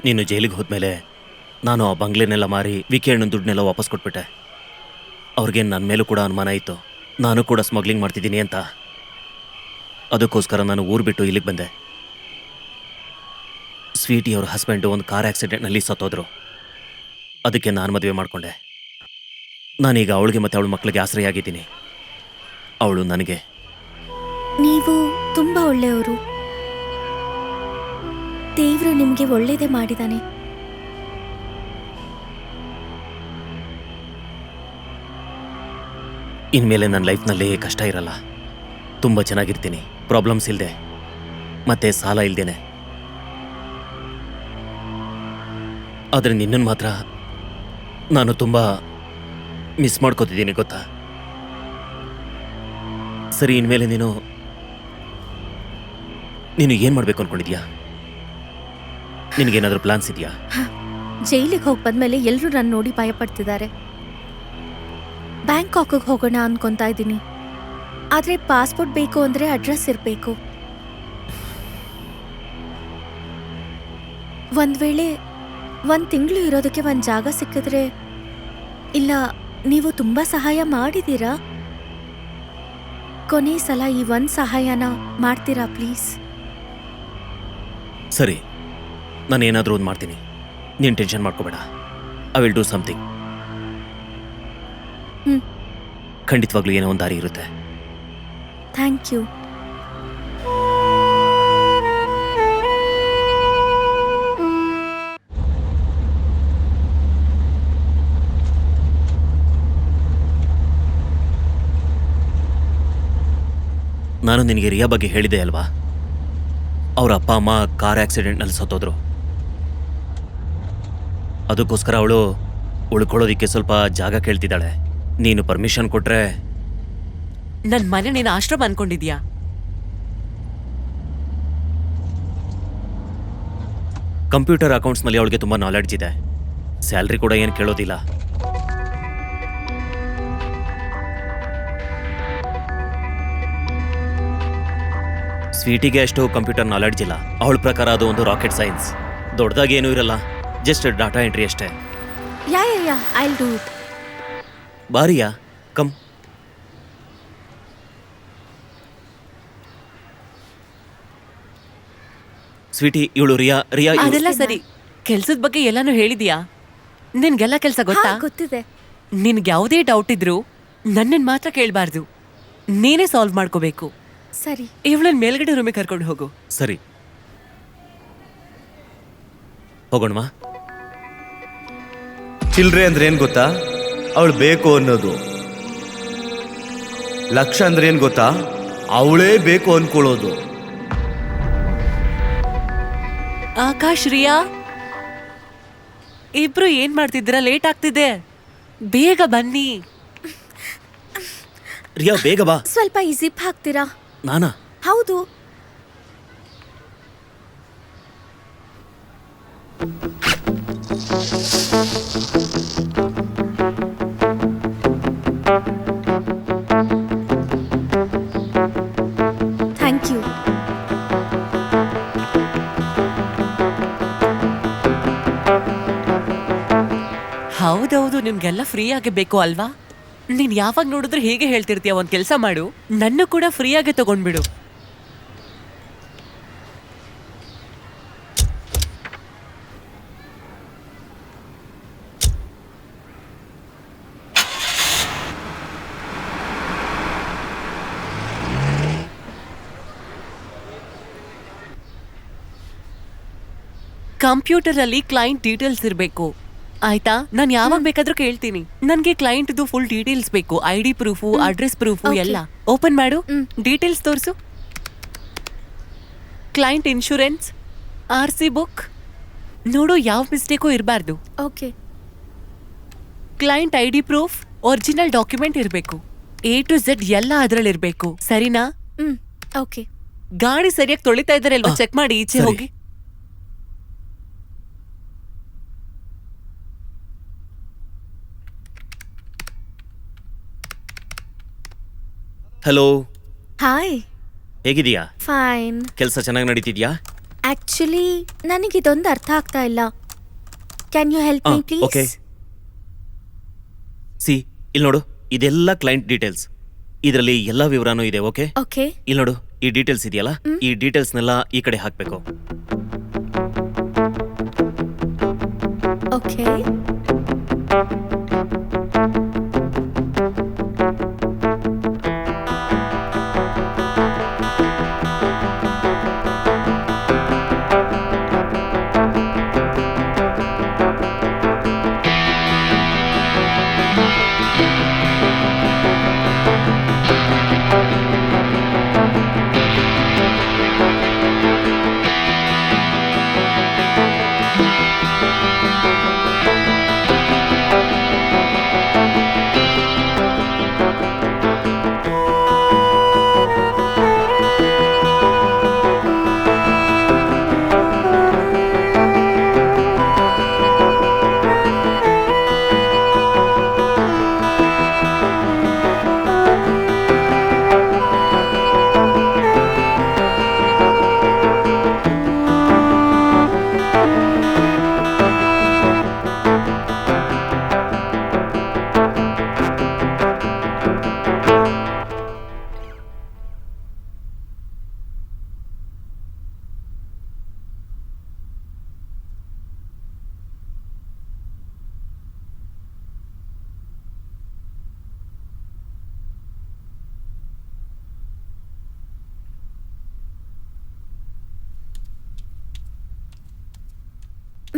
ನೀನು ಜೈಲಿಗೆ ಹೋದ್ಮೇಲೆ ನಾನು ಆ ಬಂಗ್ಲೆನೆಲ್ಲ ಮಾರಿ ವೀಕೆಂಡ್ ದುಡ್ಡನ್ನೆಲ್ಲ ವಾಪಸ್ ಕೊಟ್ಬಿಟ್ಟೆ. ಅವ್ರಿಗೆ ನನ್ನ ಮೇಲೂ ಕೂಡ ಅನುಮಾನ ಇತ್ತು, ನಾನು ಕೂಡ ಸ್ಮಗ್ಲಿಂಗ್ ಮಾಡ್ತಿದ್ದೀನಿ ಅಂತ. ಅದಕ್ಕೋಸ್ಕರ ನಾನು ಊರು ಬಿಟ್ಟು ಇಲ್ಲಿಗೆ ಬಂದೆ. ಸ್ವೀಟಿ ಅವ್ರ ಹಸ್ಬೆಂಡು ಒಂದು ಕಾರ್ ಆಕ್ಸಿಡೆಂಟ್ನಲ್ಲಿ ಸತ್ತೋದ್ರು. ಅದಕ್ಕೆ ನಾನು ಮದುವೆ ಮಾಡಿಕೊಂಡೆ. ನಾನೀಗ ಅವಳಿಗೆ ಮತ್ತು ಅವಳ ಮಕ್ಕಳಿಗೆ ಆಶ್ರಯಾಗಿದ್ದೀನಿ. ಅವಳು ನನಗೆ. ನೀವು ತುಂಬಾ ಒಳ್ಳೆಯವರು. ದೇವ್ರು ನಿಮ್ಗೆ ಒಳ್ಳೇದೇ ಮಾಡಿದಾನೆ. ಇನ್ಮೇಲೆ ನನ್ನ ಲೈಫ್ನಲ್ಲಿ ಕಷ್ಟ ಇರಲ್ಲ. ತುಂಬ ಚೆನ್ನಾಗಿರ್ತೀನಿ, ಪ್ರಾಬ್ಲಮ್ಸ್ ಇಲ್ಲದೆ, ಮತ್ತೆ ಸಾಲ ಇಲ್ದೇನೆ. ಆದರೆ ನಿನ್ನನ್ನು ಮಾತ್ರ ನಾನು ತುಂಬ ಮಿಸ್ ಮಾಡ್ಕೋತಿದ್ದೀನಿ, ಗೊತ್ತಾ? ಸರಿ, ಇನ್ಮೇಲೆ ನೀನು ಏನು ಮಾಡಬೇಕು ಅಂದ್ಕೊಂಡಿದ್ಯಾ? ನಿನಗೇನಾದರೂ ಪ್ಲಾನ್ಸ್ ಇದೆಯಾ? ಜೈಲಿಗೆ ಹೋಗಿ ಬಂದ್ಮೇಲೆ ಎಲ್ಲರೂ ನನ್ನ ನೋಡಿ ಭಯ ಪಡ್ತಿದ್ದಾರೆ. ಬ್ಯಾಂಕಾಕ್ಗೆ ಹೋಗೋಣ ಅನ್ಕೊಂತಾ ಇದ್ದೀನಿ. ಆದ್ರೆ ಪಾಸ್ಪೋರ್ಟ್ ಬೇಕು ಅಂದ್ರೆ ಅಡ್ರೆಸ್ ಇರಬೇಕು. ಒಂದ್ ವೇಳೆ 1 ತಿಂಗಳು ಇರೋದಕ್ಕೆ ಒಂದು ಜಾಗ ಸಿಕ್ಕಿದ್ರೆ, ಇಲ್ಲ ನೀವು ತುಂಬಾ ಸಹಾಯ ಮಾಡಿದೀರಾ, ಕೊನೆ ಸಲ ಈ ಒಂದು ಸಹಾಯನ ಮಾಡ್ತೀರಾ ಪ್ಲೀಸ್? ಸರಿ, ನಾನು ಏನಾದರೂ ಒಂದು ಮಾಡ್ತೀನಿ. ನೀನು ಟೆನ್ಷನ್ ಮಾಡ್ಕೋಬೇಡ. I will do something. ಖಂಡಿತವಾಗ್ಲೂ ಏನೋ ಒಂದು ದಾರಿ ಇರುತ್ತೆ. Thank you. ನಾನು ನಿನಗೆ ರಿಯಾ ಬಗ್ಗೆ ಹೇಳಿದೆ ಅಲ್ವಾ? ಅವ್ರ ಅಪ್ಪ ಅಮ್ಮ ಕಾರ್ ಆಕ್ಸಿಡೆಂಟ್ನಲ್ಲಿ ಸತ್ತೋದ್ರು. ಅದಕ್ಕೋಸ್ಕರ ಅವಳು ಉಳ್ಕೊಳ್ಳೋದಿಕ್ಕೆ ಸ್ವಲ್ಪ ಜಾಗ ಕೇಳ್ತಿದ್ದಾಳೆ. ನೀನು ಪರ್ಮಿಷನ್ ಕೊಟ್ರೆ. ನನ್ ಮನೆ ನೀನು ಆಶ್ರಮ ಅನ್ಕೊಂಡಿದ್ಯಾ? ಕಂಪ್ಯೂಟರ್ ಅಕೌಂಟ್ಸ್ನಲ್ಲಿ ಅವಳಿಗೆ ತುಂಬ ನಾಲೆಡ್ಜ್ ಇದೆ. ಸ್ಯಾಲ್ರಿ ಕೂಡ ಏನು ಕೇಳೋದಿಲ್ಲ. ಸ್ವೀಟಿಗೆ ಅಷ್ಟು ಕಂಪ್ಯೂಟರ್ ನಾಲೆಡ್ಜ್ ಇಲ್ಲ. ಅವಳ ಪ್ರಕಾರ ಅದು ಒಂದು ರಾಕೆಟ್ ಸೈನ್ಸ್. ದೊಡ್ಡದಾಗಿ ಏನೂ ಇರಲ್ಲ, ಜಸ್ಟ್ ಡಾಟಾ ಎಂಟ್ರಿ ಅಷ್ಟೇ. Yeah I'll do it. ಬಾರಿಯಾ, ಕಮ್. ಸ್ವೀಟಿ, ಇವಳು ರಿಯಾ. ಅದೆಲ್ಲ ಸರಿ, ಕೆಲ್ಸದ ಬಗ್ಗೆ ಎಲ್ಲಾನು ಹೇಳಿದ್ಯಾ? ನಿನ್ಗೆಲ್ಲ ಕೆಲ್ಸ ಗೊತ್ತಾ? ಗೊತ್ತಿದೆ. ನಿನ್ಗೆ ಯಾವುದೇ ಡೌಟ್ ಇದ್ರು ನನ್ನನ್ ಮಾತ್ರ ಕೇಳಬಾರ್ದು, ನೀನೇ ಸಾಲ್ವ್ ಮಾಡ್ಕೋಬೇಕು. ಸರಿ. ಇವಳನ್ನ ಮೇಲ್ಗಡೆ ರೂಮಿಗೆ ಕರ್ಕೊಂಡು ಹೋಗು. ಸರಿ, ಹೋಗೋಣವಾ? ಚಿಲ್ರೆ ಅಂದ್ರೆ ಏನ್ ಗೊತ್ತಾ? ಅವಳು ಬೇಕು ಅನ್ನೋದು. ಲಕ್ಷ ಅಂದ್ರೆ ಏನ್ ಗೊತ್ತಾ? ಅವಳೇ ಬೇಕು ಅನ್ಕೊಳ್ಳೋದು. ಆಕಾಶ್, ರಿಯಾ ಇಬ್ರು ಏನ್ ಮಾಡ್ತಿದ್ದೀರಾ? ಲೇಟ್ ಆಗ್ತಿದೆ, ಬೇಗ ಬನ್ನಿ. ರಿಯಾ, ಬೇಗ ಬಾ. ಸ್ವಲ್ಪ ಈ ಜಿಪ್ ಹಾಕ್ತೀರಾ? ನಾನಾ? ಹೌದು. Thank you. ಹೌದೌದು, ನಿಮ್ಗೆಲ್ಲ ಫ್ರೀ ಆಗಿ ಬೇಕು ಅಲ್ವಾ? ನೀನ್ ಯಾವಾಗ ನೋಡಿದ್ರೆ ಹೇಗೆ ಹೇಳ್ತಿರ್ತೀಯ, ಒಂದ್ ಕೆಲ್ಸ ಮಾಡು, ನನ್ನ ಕೂಡ ಫ್ರೀ ಆಗಿ ತಗೊಂಡ್ಬಿಡು. ಕಂಪ್ಯೂಟರ್ ಅಲ್ಲಿ ಕ್ಲೈಂಟ್ ಡೀಟೇಲ್ಸ್ ಇರಬೇಕು, ಆಯ್ತಾ? ನಾನು ಯಾವಾಗ ಬೇಕಾದ್ರೂ ಕೇಳ್ತೀನಿ. ನನ್ಗೆ ಕ್ಲೈಂಟ್ದು ಫುಲ್ ಡೀಟೇಲ್ಸ್ ಬೇಕು, ID ಪ್ರೂಫು, ಅಡ್ರೆಸ್ ಪ್ರೂಫು ಎಲ್ಲ. ಓಪನ್ ಮಾಡು, ಡೀಟೇಲ್ಸ್ ತೋರಿಸು. ಕ್ಲೈಂಟ್ ಇನ್ಶೂರೆನ್ಸ್, RC ಬುಕ್ ನೋಡು, ಯಾವ ಮಿಸ್ಟೇಕು ಇರಬಾರ್ದು. Okay. Client ID proof, original document ಇರಬೇಕು, A to Z ಎಲ್ಲ ಅದರಲ್ಲಿರ್ಬೇಕು, ಸರಿನಾ? ಓಕೆ. ಗಾಡಿ ಸರಿಯಾಗಿ ತೊಳಿತಾ ಇದ್ದಾರೆ ಅಲ್ವಾ ಚೆಕ್ ಮಾಡಿ, ಈಚೆ ಸರಿ. ಹೋಗಿ. Hello, hi. ಹೇಗಿದೀಯಾ? ಫೈನ್. ಕೆಲಸ ಚೆನ್ನಾಗಿ ನಡೀತಿದ್ಯಾ? ಆಕ್ಚುಲಿ ನನಗಿದೊಂದು ಅರ್ಥ ಆಗ್ತಾ ಇಲ್ಲ. Can you help me okay. Please? See, ಇಲ್ಲಿ ನೋಡು, ಇದೆಲ್ಲ ಕ್ಲೈಂಟ್ ಡೀಟೇಲ್ಸ್. ಇದರಲ್ಲಿ ಎಲ್ಲ ವಿವರನೂ ಇದೆ. Okay, okay. ಇಲ್ಲಿ ನೋಡು, ಈ ಡೀಟೇಲ್ಸ್ ಇದೆಯಲ್ಲ, ಈ ಡೀಟೇಲ್ಸ್ನೆಲ್ಲ ಈ ಕಡೆ ಹಾಕ್ಬೇಕು. ಓಕೆ.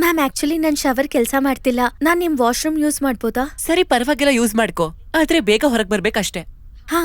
ಮ್ಯಾಮ್, ಆಕ್ಚುಲಿ ನಾನು ಶವರ್ ಕೆಲಸ ಮಾಡ್ತಿಲ್ಲ. ನಾನು ನಿಮ್ ವಾಶ್ರೂಮ್ ಯೂಸ್ ಮಾಡ್ಬೋದಾ? ಸರಿ, ಪರವಾಗಿಲ್ಲ, ಯೂಸ್ ಮಾಡ್ಕೋ. ಆದ್ರೆ ಬೇಗ ಹೊರಗೆ ಬರ್ಬೇಕಷ್ಟೇ. ಹಾ.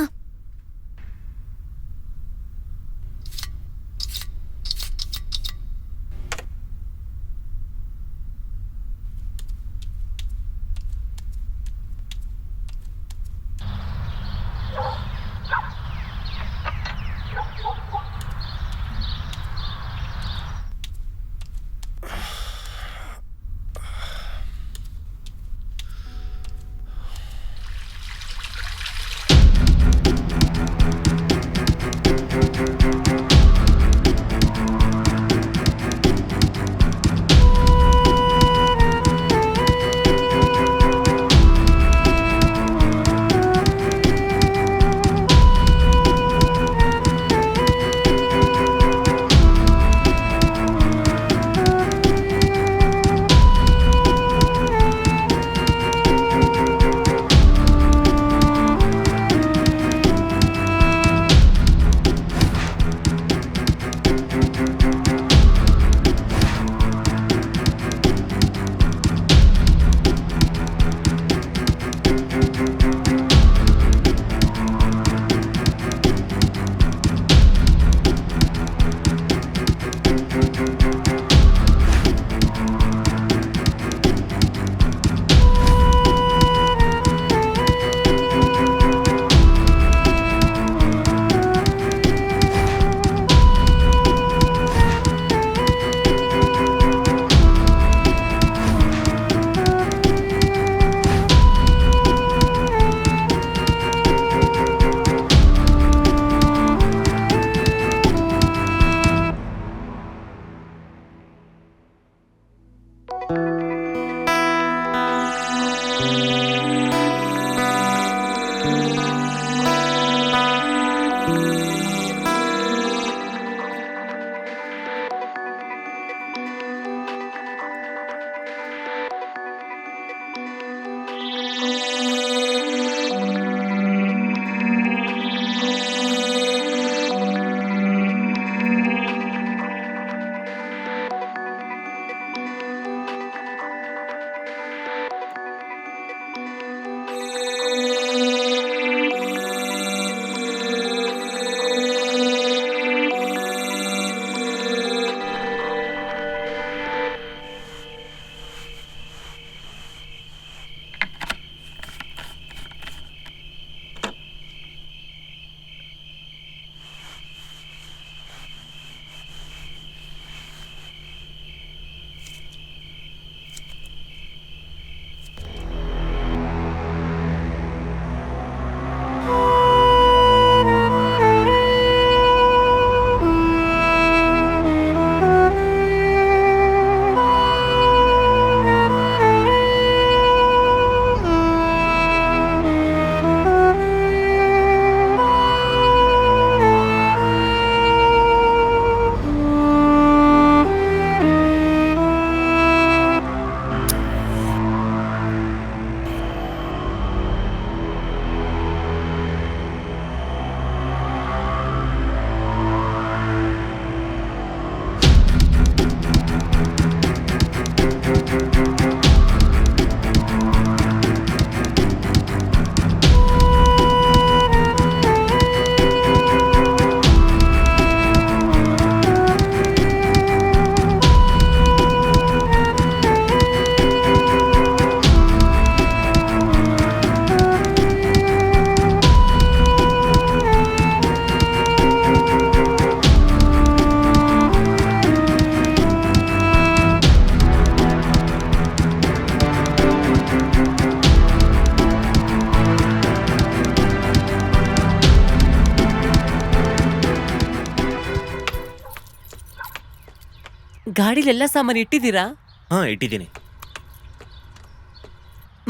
ಗಾಡಿಲೆಲ್ಲ ಸಾಮಾನು ಇಟ್ಟಿದ್ದೀರಾ? ಹಾ, ಇಟ್ಟಿದ್ದೀನಿ.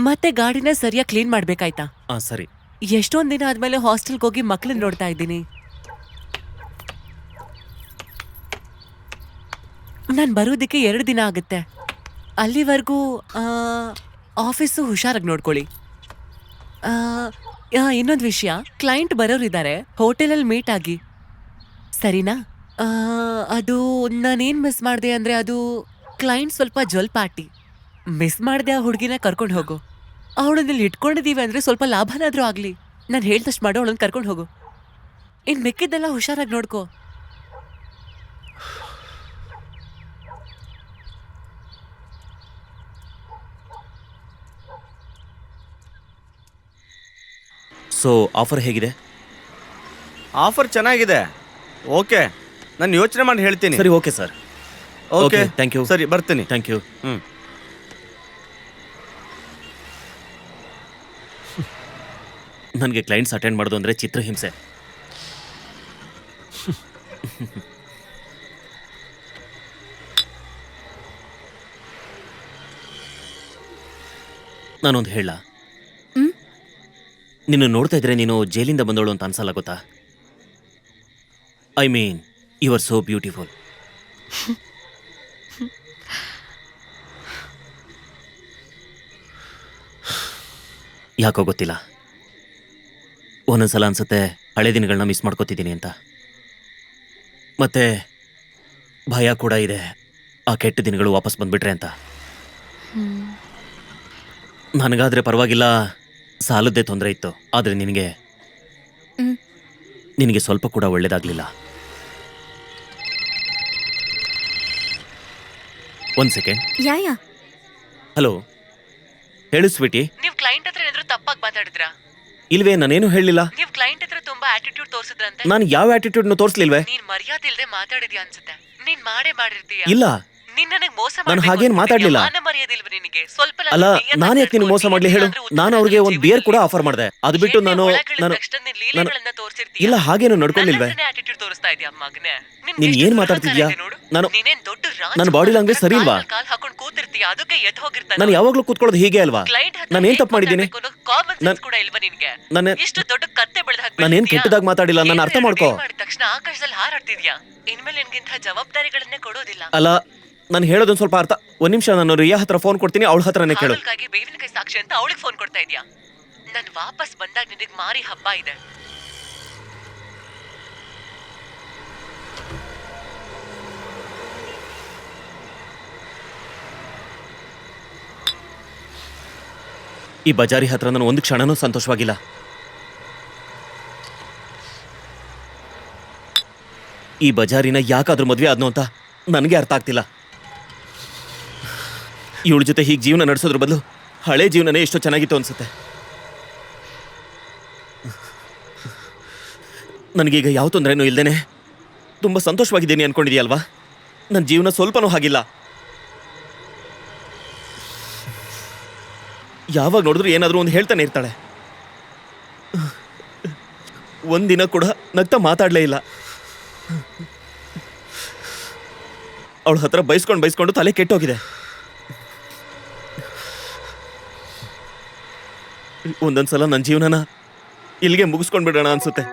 ಮತ್ತೆ ಗಾಡಿನ ಸರಿಯಾಗಿ ಕ್ಲೀನ್ ಮಾಡ್ಬೇಕಾಯ್ತಾ? ಹಾ, ಸರಿ. ಎಷ್ಟೊಂದ್ ದಿನ ಆದ್ಮೇಲೆ ಹಾಸ್ಟೆಲ್ಗೆ ಹೋಗಿ ಮಕ್ಳನ್ನ ನೋಡ್ತಾ ಇದ್ದೀನಿ. ನಾನ್ ಬರೋದಕ್ಕೆ 2 ದಿನ ಆಗುತ್ತೆ. ಅಲ್ಲಿವರೆಗೂ ಆಫೀಸು ಹುಷಾರಾಗಿ ನೋಡ್ಕೊಳ್ಳಿ. ಇನ್ನೊಂದು ವಿಷಯ, ಕ್ಲೈಂಟ್ ಬರೋರಿದ್ದಾರೆ, ಹೋಟೆಲಲ್ಲಿ ಮೀಟ್ ಆಗಿ, ಸರಿನಾ? ಅದು ನಾನೇನ್ ಮಿಸ್ ಮಾಡಿದೆ ಅಂದ್ರೆ, ಅದು ಕ್ಲೈಂಟ್ ಸ್ವಲ್ಪ ಜಲ್ಪಾಟಿ. ಮಿಸ್ ಮಾಡ್ದೆ ಆ ಹುಡುಗಿನ ಕರ್ಕೊಂಡು ಹೋಗು. ಅವಳನ್ನಲ್ಲಿ ಇಟ್ಕೊಂಡಿದೀವಿ ಅಂದ್ರೆ ಸ್ವಲ್ಪ ಲಾಭನಾದ್ರೂ ಆಗ್ಲಿ. ನಾನು ಹೇಳ್ದಷ್ಟು ಮಾಡೋ ಅವಳನ್ನ ಕರ್ಕೊಂಡು ಹೋಗು. ಇನ್ ಮಿಕ್ಕಿದ್ದೆಲ್ಲ ಹುಷಾರಾಗಿ ನೋಡ್ಕೋ. ಸೊ ಆಫರ್ ಹೇಗಿದೆ? ಆಫರ್ ಚೆನ್ನಾಗಿದೆ. ಓಕೆ, ನಾನು ಯೋಚನೆ ಮಾಡಿ ಹೇಳ್ತೀನಿ. ಸರಿ, okay sir. Okay, thank you. ಸರಿ, ಬರ್ತೀನಿ. Thank you. ನನಗೆ ಕ್ಲೈಂಟ್ಸ್ ಅಟೆಂಡ್ ಮಾಡೋದು ಅಂದರೆ ಚಿತ್ರಹಿಂಸೆ. ನಾನೊಂದು ಹೇಳ, ನಿನ್ನ ನೋಡ್ತಾ ಇದ್ರೆ ನೀನು ಜೈಲಿಂದ ಬಂದವಳು ಅಂತ ಅನ್ಸಲ್ಲ, ಗೊತ್ತಾ? I mean, you are so beautiful. ಯಾಕೋ ಗೊತ್ತಿಲ್ಲ, ಒಂದೊಂದ್ಸಲ ಅನ್ಸುತ್ತೆ ಹಳೆ ದಿನಗಳನ್ನ ಮಿಸ್ ಮಾಡ್ಕೋತಿದ್ದೀನಿ ಅಂತ. ಮತ್ತೆ ಭಯ ಕೂಡ ಇದೆ, ಆ ಕೆಟ್ಟ ದಿನಗಳು ವಾಪಸ್ ಬಂದ್ಬಿಟ್ರೆ ಅಂತ. ನನಗಾದ್ರೆ ಪರವಾಗಿಲ್ಲ, ಸಾಲದ್ದೇ ತೊಂದರೆ ಇತ್ತು. ಆದರೆ ನಿನಗೆ ಸ್ವಲ್ಪ ಕೂಡ ಒಳ್ಳೇದಾಗ್ಲಿಲ್ಲ. ಒಂದ್ ಸೆಕೆಂಡ್. ಯಾಯಾ? ಹಲೋ, ಹೇಳು ಸ್ವೀಟಿ. ನೀವ್ ಕ್ಲೈಂಟ್ ಹತ್ರ ಏನಾದ್ರೂ ತಪ್ಪಾಗಿ ಮಾತಾಡಿದ್ರಾ? ಇಲ್ವೇ, ನಾನೇನು ಹೇಳಿಲ್ಲ. ನೀವ್ ಕ್ಲೈಂಟ್ ಹತ್ರ ತುಂಬಾ ಆಟಿಟ್ಯೂಡ್ ತೋರಿಸಿದ್ರಂತೆ. ನಾನು ಯಾವ ಆಟಿಟ್ಯೂಡ್ನು ತೋರಿಸ್ಲಿಲ್ವೇ? ನೀನ್ ಮರ್ಯಾದೆ ಇಲ್ದೆ ಮಾತಾಡಿದ್ಯಾ ಅನ್ಸುತ್ತೆ. ನೀನ್ ಮಾಡಿರ್ತೀಯ. ಇಲ್ಲ, ನೀನ್ ನನಗ್ ಮೋಸ ನಾನು ಹಾಗೇನ್ ಮಾತಾಡ್ಲಿಲ್ಲ. ಮರ್ಯಾದೆ ಇಲ್ವ ನಿನಗೆ? ಸ್ವಲ್ಪ ಅಲ್ಲ, ನಾನು ಯಾಕೆ ನಿನ್ ಮೋಸ ಮಾಡ್ಲಿ ಹೇಳು? ನಾನು ಅವ್ರಿಗೆ ಒಂದು ಬಿಯರ್ ಕೂಡ ಆಫರ್ ಮಾಡಿದೆ. ಅದು ಬಿಟ್ಟು ನಾನು ಇಲ್ಲ, ಹಾಗೇನು ನಡ್ಕೊಂಡಿಲ್ವೇ? ಆಟಿಟ್ಯೂಡ್ ತೋರಿಸ್ತಾ ಇದೀಯ ಮಗನೇ. ನೀನ್ ಏನ್ ಮಾತಾಡ್ತಿದ್ಯಾ? ನನ್ನ ಬಾಡಿ ಲ್ಯಾಂಗ್ವೇಜ್ ಸರಿ ಇಲ್ವಾ? ಕಾಲ್ ಹಾಕೊಂಡು ಕೂತಿರ್ತೀಯ, ಅದಕ್ಕೆ ಎದ್ದು ಹೋಗಿರ್ತಾನೆ. ನಾನು ಯಾವಾಗ್ಲೂ ಕೂತ್ಕೊಳ್ಳೋದು ಹೀಗೆ ಅಲ್ವಾ? ನಾನು ಏನ್ ತಪ್ಪು ಮಾಡಿದ್ದೀನಿ? ಕಾಮನ್ ಸೆನ್ಸ್ ಕೂಡ ಇಲ್ವಾ ನಿನ್ಗೆ? ಇಷ್ಟು ದೊಡ್ಡ ಕತ್ತೆ ಬೆಳೆದ ಹಾಗೆ ನಾನೇನ್ ಕೆಟ್ಟದಾಗಿ ಮಾತಾಡಿಲ್ಲ, ನಾನು ಅರ್ಥ ಮಾಡ್ಕೋ. ಮಾಡಿದ ತಕ್ಷಣ ಆಕಾಶದಲ್ಲಿ ಹಾರಾಡ್ತಿದ್ಯಾ? ಇನ್ಮೇಲೆ ನಿನ್ಗಿಂತ ಜವಾಬ್ದಾರಿಗಳನ್ನೇ ಕೊಡೋದಿಲ್ಲ. ಅಲ್ಲ, ನಾನು ಹೇಳೋದೊಂದು ಸ್ವಲ್ಪ ಅರ್ಥ. ಒಂದ್ ನಿಮಿಷ, ನಾನು ರಿಯಾ ಹತ್ರ ಫೋನ್ ಕೊಡ್ತೀನಿ, ಅವಳ ಹತ್ರನೇ ಕೇಳು. ಹಾಗಲ್ಕಾಗಿ ಬೇವಿನಕಾಯಿ ಸಾಕ್ಷಿ ಅಂತ ಅವಳಿಗೆ ಫೋನ್ ಕೊಡ್ತಾ ಇದ್ಯಾ? ನಾನು ವಾಪಸ್ ಬಂದಾಗ ನಿನಗೆ ಮಾರಿ ಹಬ್ಬ ಇದೆ. ಈ ಬಜಾರಿ ಹತ್ರ ನಾನು ಒಂದು ಕ್ಷಣನೂ ಸಂತೋಷವಾಗಿಲ್ಲ. ಈ ಬಜಾರಿನ ಯಾಕಾದ್ರೂ ಮದ್ವೆ ಆದ್ನೋ ಅಂತ ನನಗೆ ಅರ್ಥ ಆಗ್ತಿಲ್ಲ. ಇವಳ ಜೊತೆ ಹೀಗೆ ಜೀವನ ನಡೆಸೋದ್ರ ಬದಲು ಹಳೆ ಜೀವನನೇ ಎಷ್ಟೋ ಚೆನ್ನಾಗಿತ್ತು ಅನ್ಸುತ್ತೆ. ನನಗೀಗ ಯಾವ ತೊಂದರೆನೂ ಇಲ್ದೇನೆ ತುಂಬ ಸಂತೋಷವಾಗಿದ್ದೀನಿ ಅನ್ಕೊಂಡಿದೀಯಲ್ವಾ? ನನ್ನ ಜೀವನ ಸ್ವಲ್ಪನೂ ಹಾಗಿಲ್ಲ. ಯಾವಾಗ ನೋಡಿದ್ರು ಏನಾದರೂ ಒಂದು ಹೇಳ್ತಾನೆ ಇರ್ತಾಳೆ. ಒಂದಿನ ಕೂಡ ನಗ್ತಾ ಮಾತಾಡಲೇ ಇಲ್ಲ. ಅವಳ ಹತ್ರ ಬೈಸ್ಕೊಂಡು ತಲೆ ಕೆಟ್ಟೋಗಿದೆ. ಒಂದೊಂದ್ಸಲ ನನ್ನ ಜೀವನನ ಇಲ್ಲಿಗೆ ಮುಗಿಸ್ಕೊಂಡ್ಬಿಡೋಣ ಅನ್ಸುತ್ತೆ.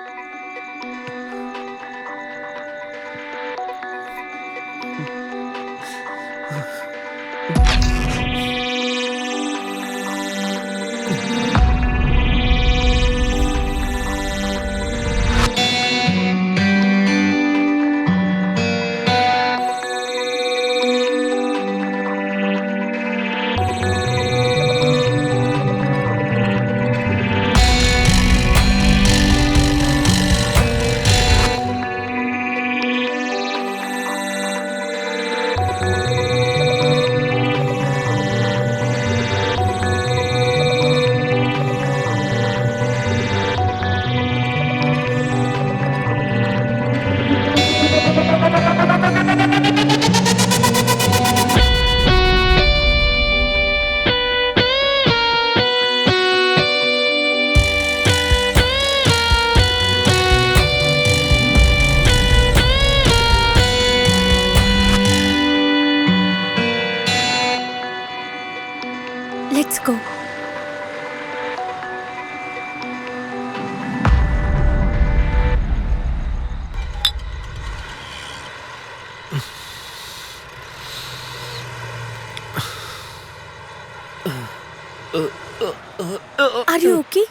Are you okay?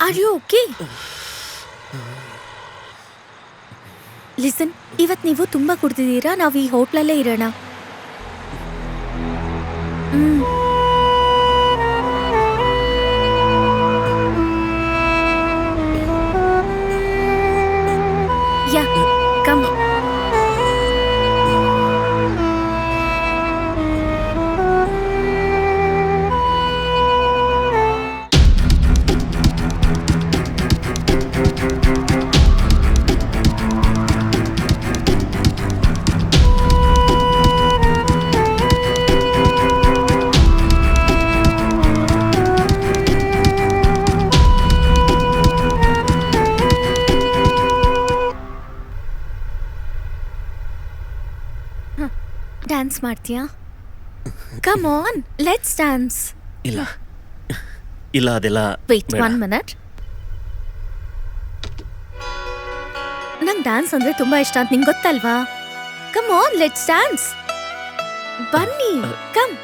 Are you okay? Listen, ಇವತ್ ನೀವು ತುಂಬಾ ಕುಡ್ದಿದ್ದೀರಾ, ನಾವು ಈ ಹೋಟ್ಲಲ್ಲೇ ಇರೋಣ. Yeah, come. ಡ್ಯಾನ್ಸ್ ಮಾಡ್ತೀಯಾ? Come on, let's dance. ಇಲ್ಲ ಇಲ್ಲ, ಅದೆಲ್ಲ ವೇಟ್ ಬೇಡ. 1 minute. ನಂಗೆ ಡ್ಯಾನ್ಸ್ ಅಂದ್ರೆ ತುಂಬಾ ಇಷ್ಟ ಅಂತ ನಿಂಗೆ ಗೊತ್ತಲ್ವಾ? Come on, let's dance. ಬನ್ನಿ, ಕಮ್.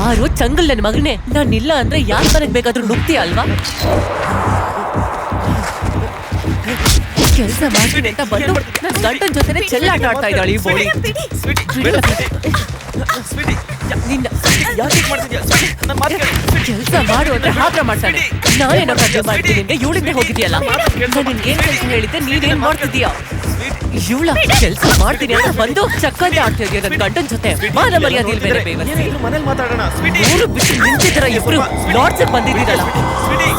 ಬಾರೋ ಚಂಗಲ್ ನನ್ ಮಗನೇ, ನಾನ್ ಇಲ್ಲ ಅಂದ್ರೆ ಯಾರ್ ಮನೆಗ್ ಬೇಕಾದ್ರೂ ನುಗ್ತೀಯ ಅಲ್ವಾ? ಕೆಲಸ ಮಾಡ್ತೀನಿ ಅಂತ ಬಂದು ನನ್ ಗಂಟನ್ ಜೊತೆನೆ ಚೆಲ್ಲಾಟ ಆಡ್ತಾ ಇದ್ದಾಳೆ ಈ ಬೋಳಿ. ಕೆಲಸ ಮಾಡು ಅಂದ್ರೆ ಹಾತ್ರ ಮಾಡ್ತಾನೆ. ನಾನೇನೋ ಕಡ್ಡೆ ಮಾಡ್ತೀನಿ ಅಂದ್ರೆ ಇವಳಿಂದ ಹೋಗಿದ್ಯಲ್ಲ. ನಾನು ಏನ್ ಕೆಲಸ ಹೇಳಿದ್ದೆ, ನೀನೇನ್ ಮಾಡ್ತಿದೀಯ? ಇವಳ ಕೆಲಸ ಮಾಡ್ತೀನಿ ಅಂತ ಬಂದು ಚಕ್ಕಂತೆ ಆಡ್ತಿದ್ಯಾ ನನ್ ಗಂಟನ್ ಜೊತೆ. ಮಾನ ಮರ್ಯಾದೆ ಇಲ್ವೇನೆ ಬೇವರ್ಸಿ? ಮೂರು ಬಿಟ್ಟು ನಿಂತಿದ್ರ ಇಬ್ರು ಲಾಡ್ಸ್ ಬಂದಿದ್ದೀರಲ್ಲ.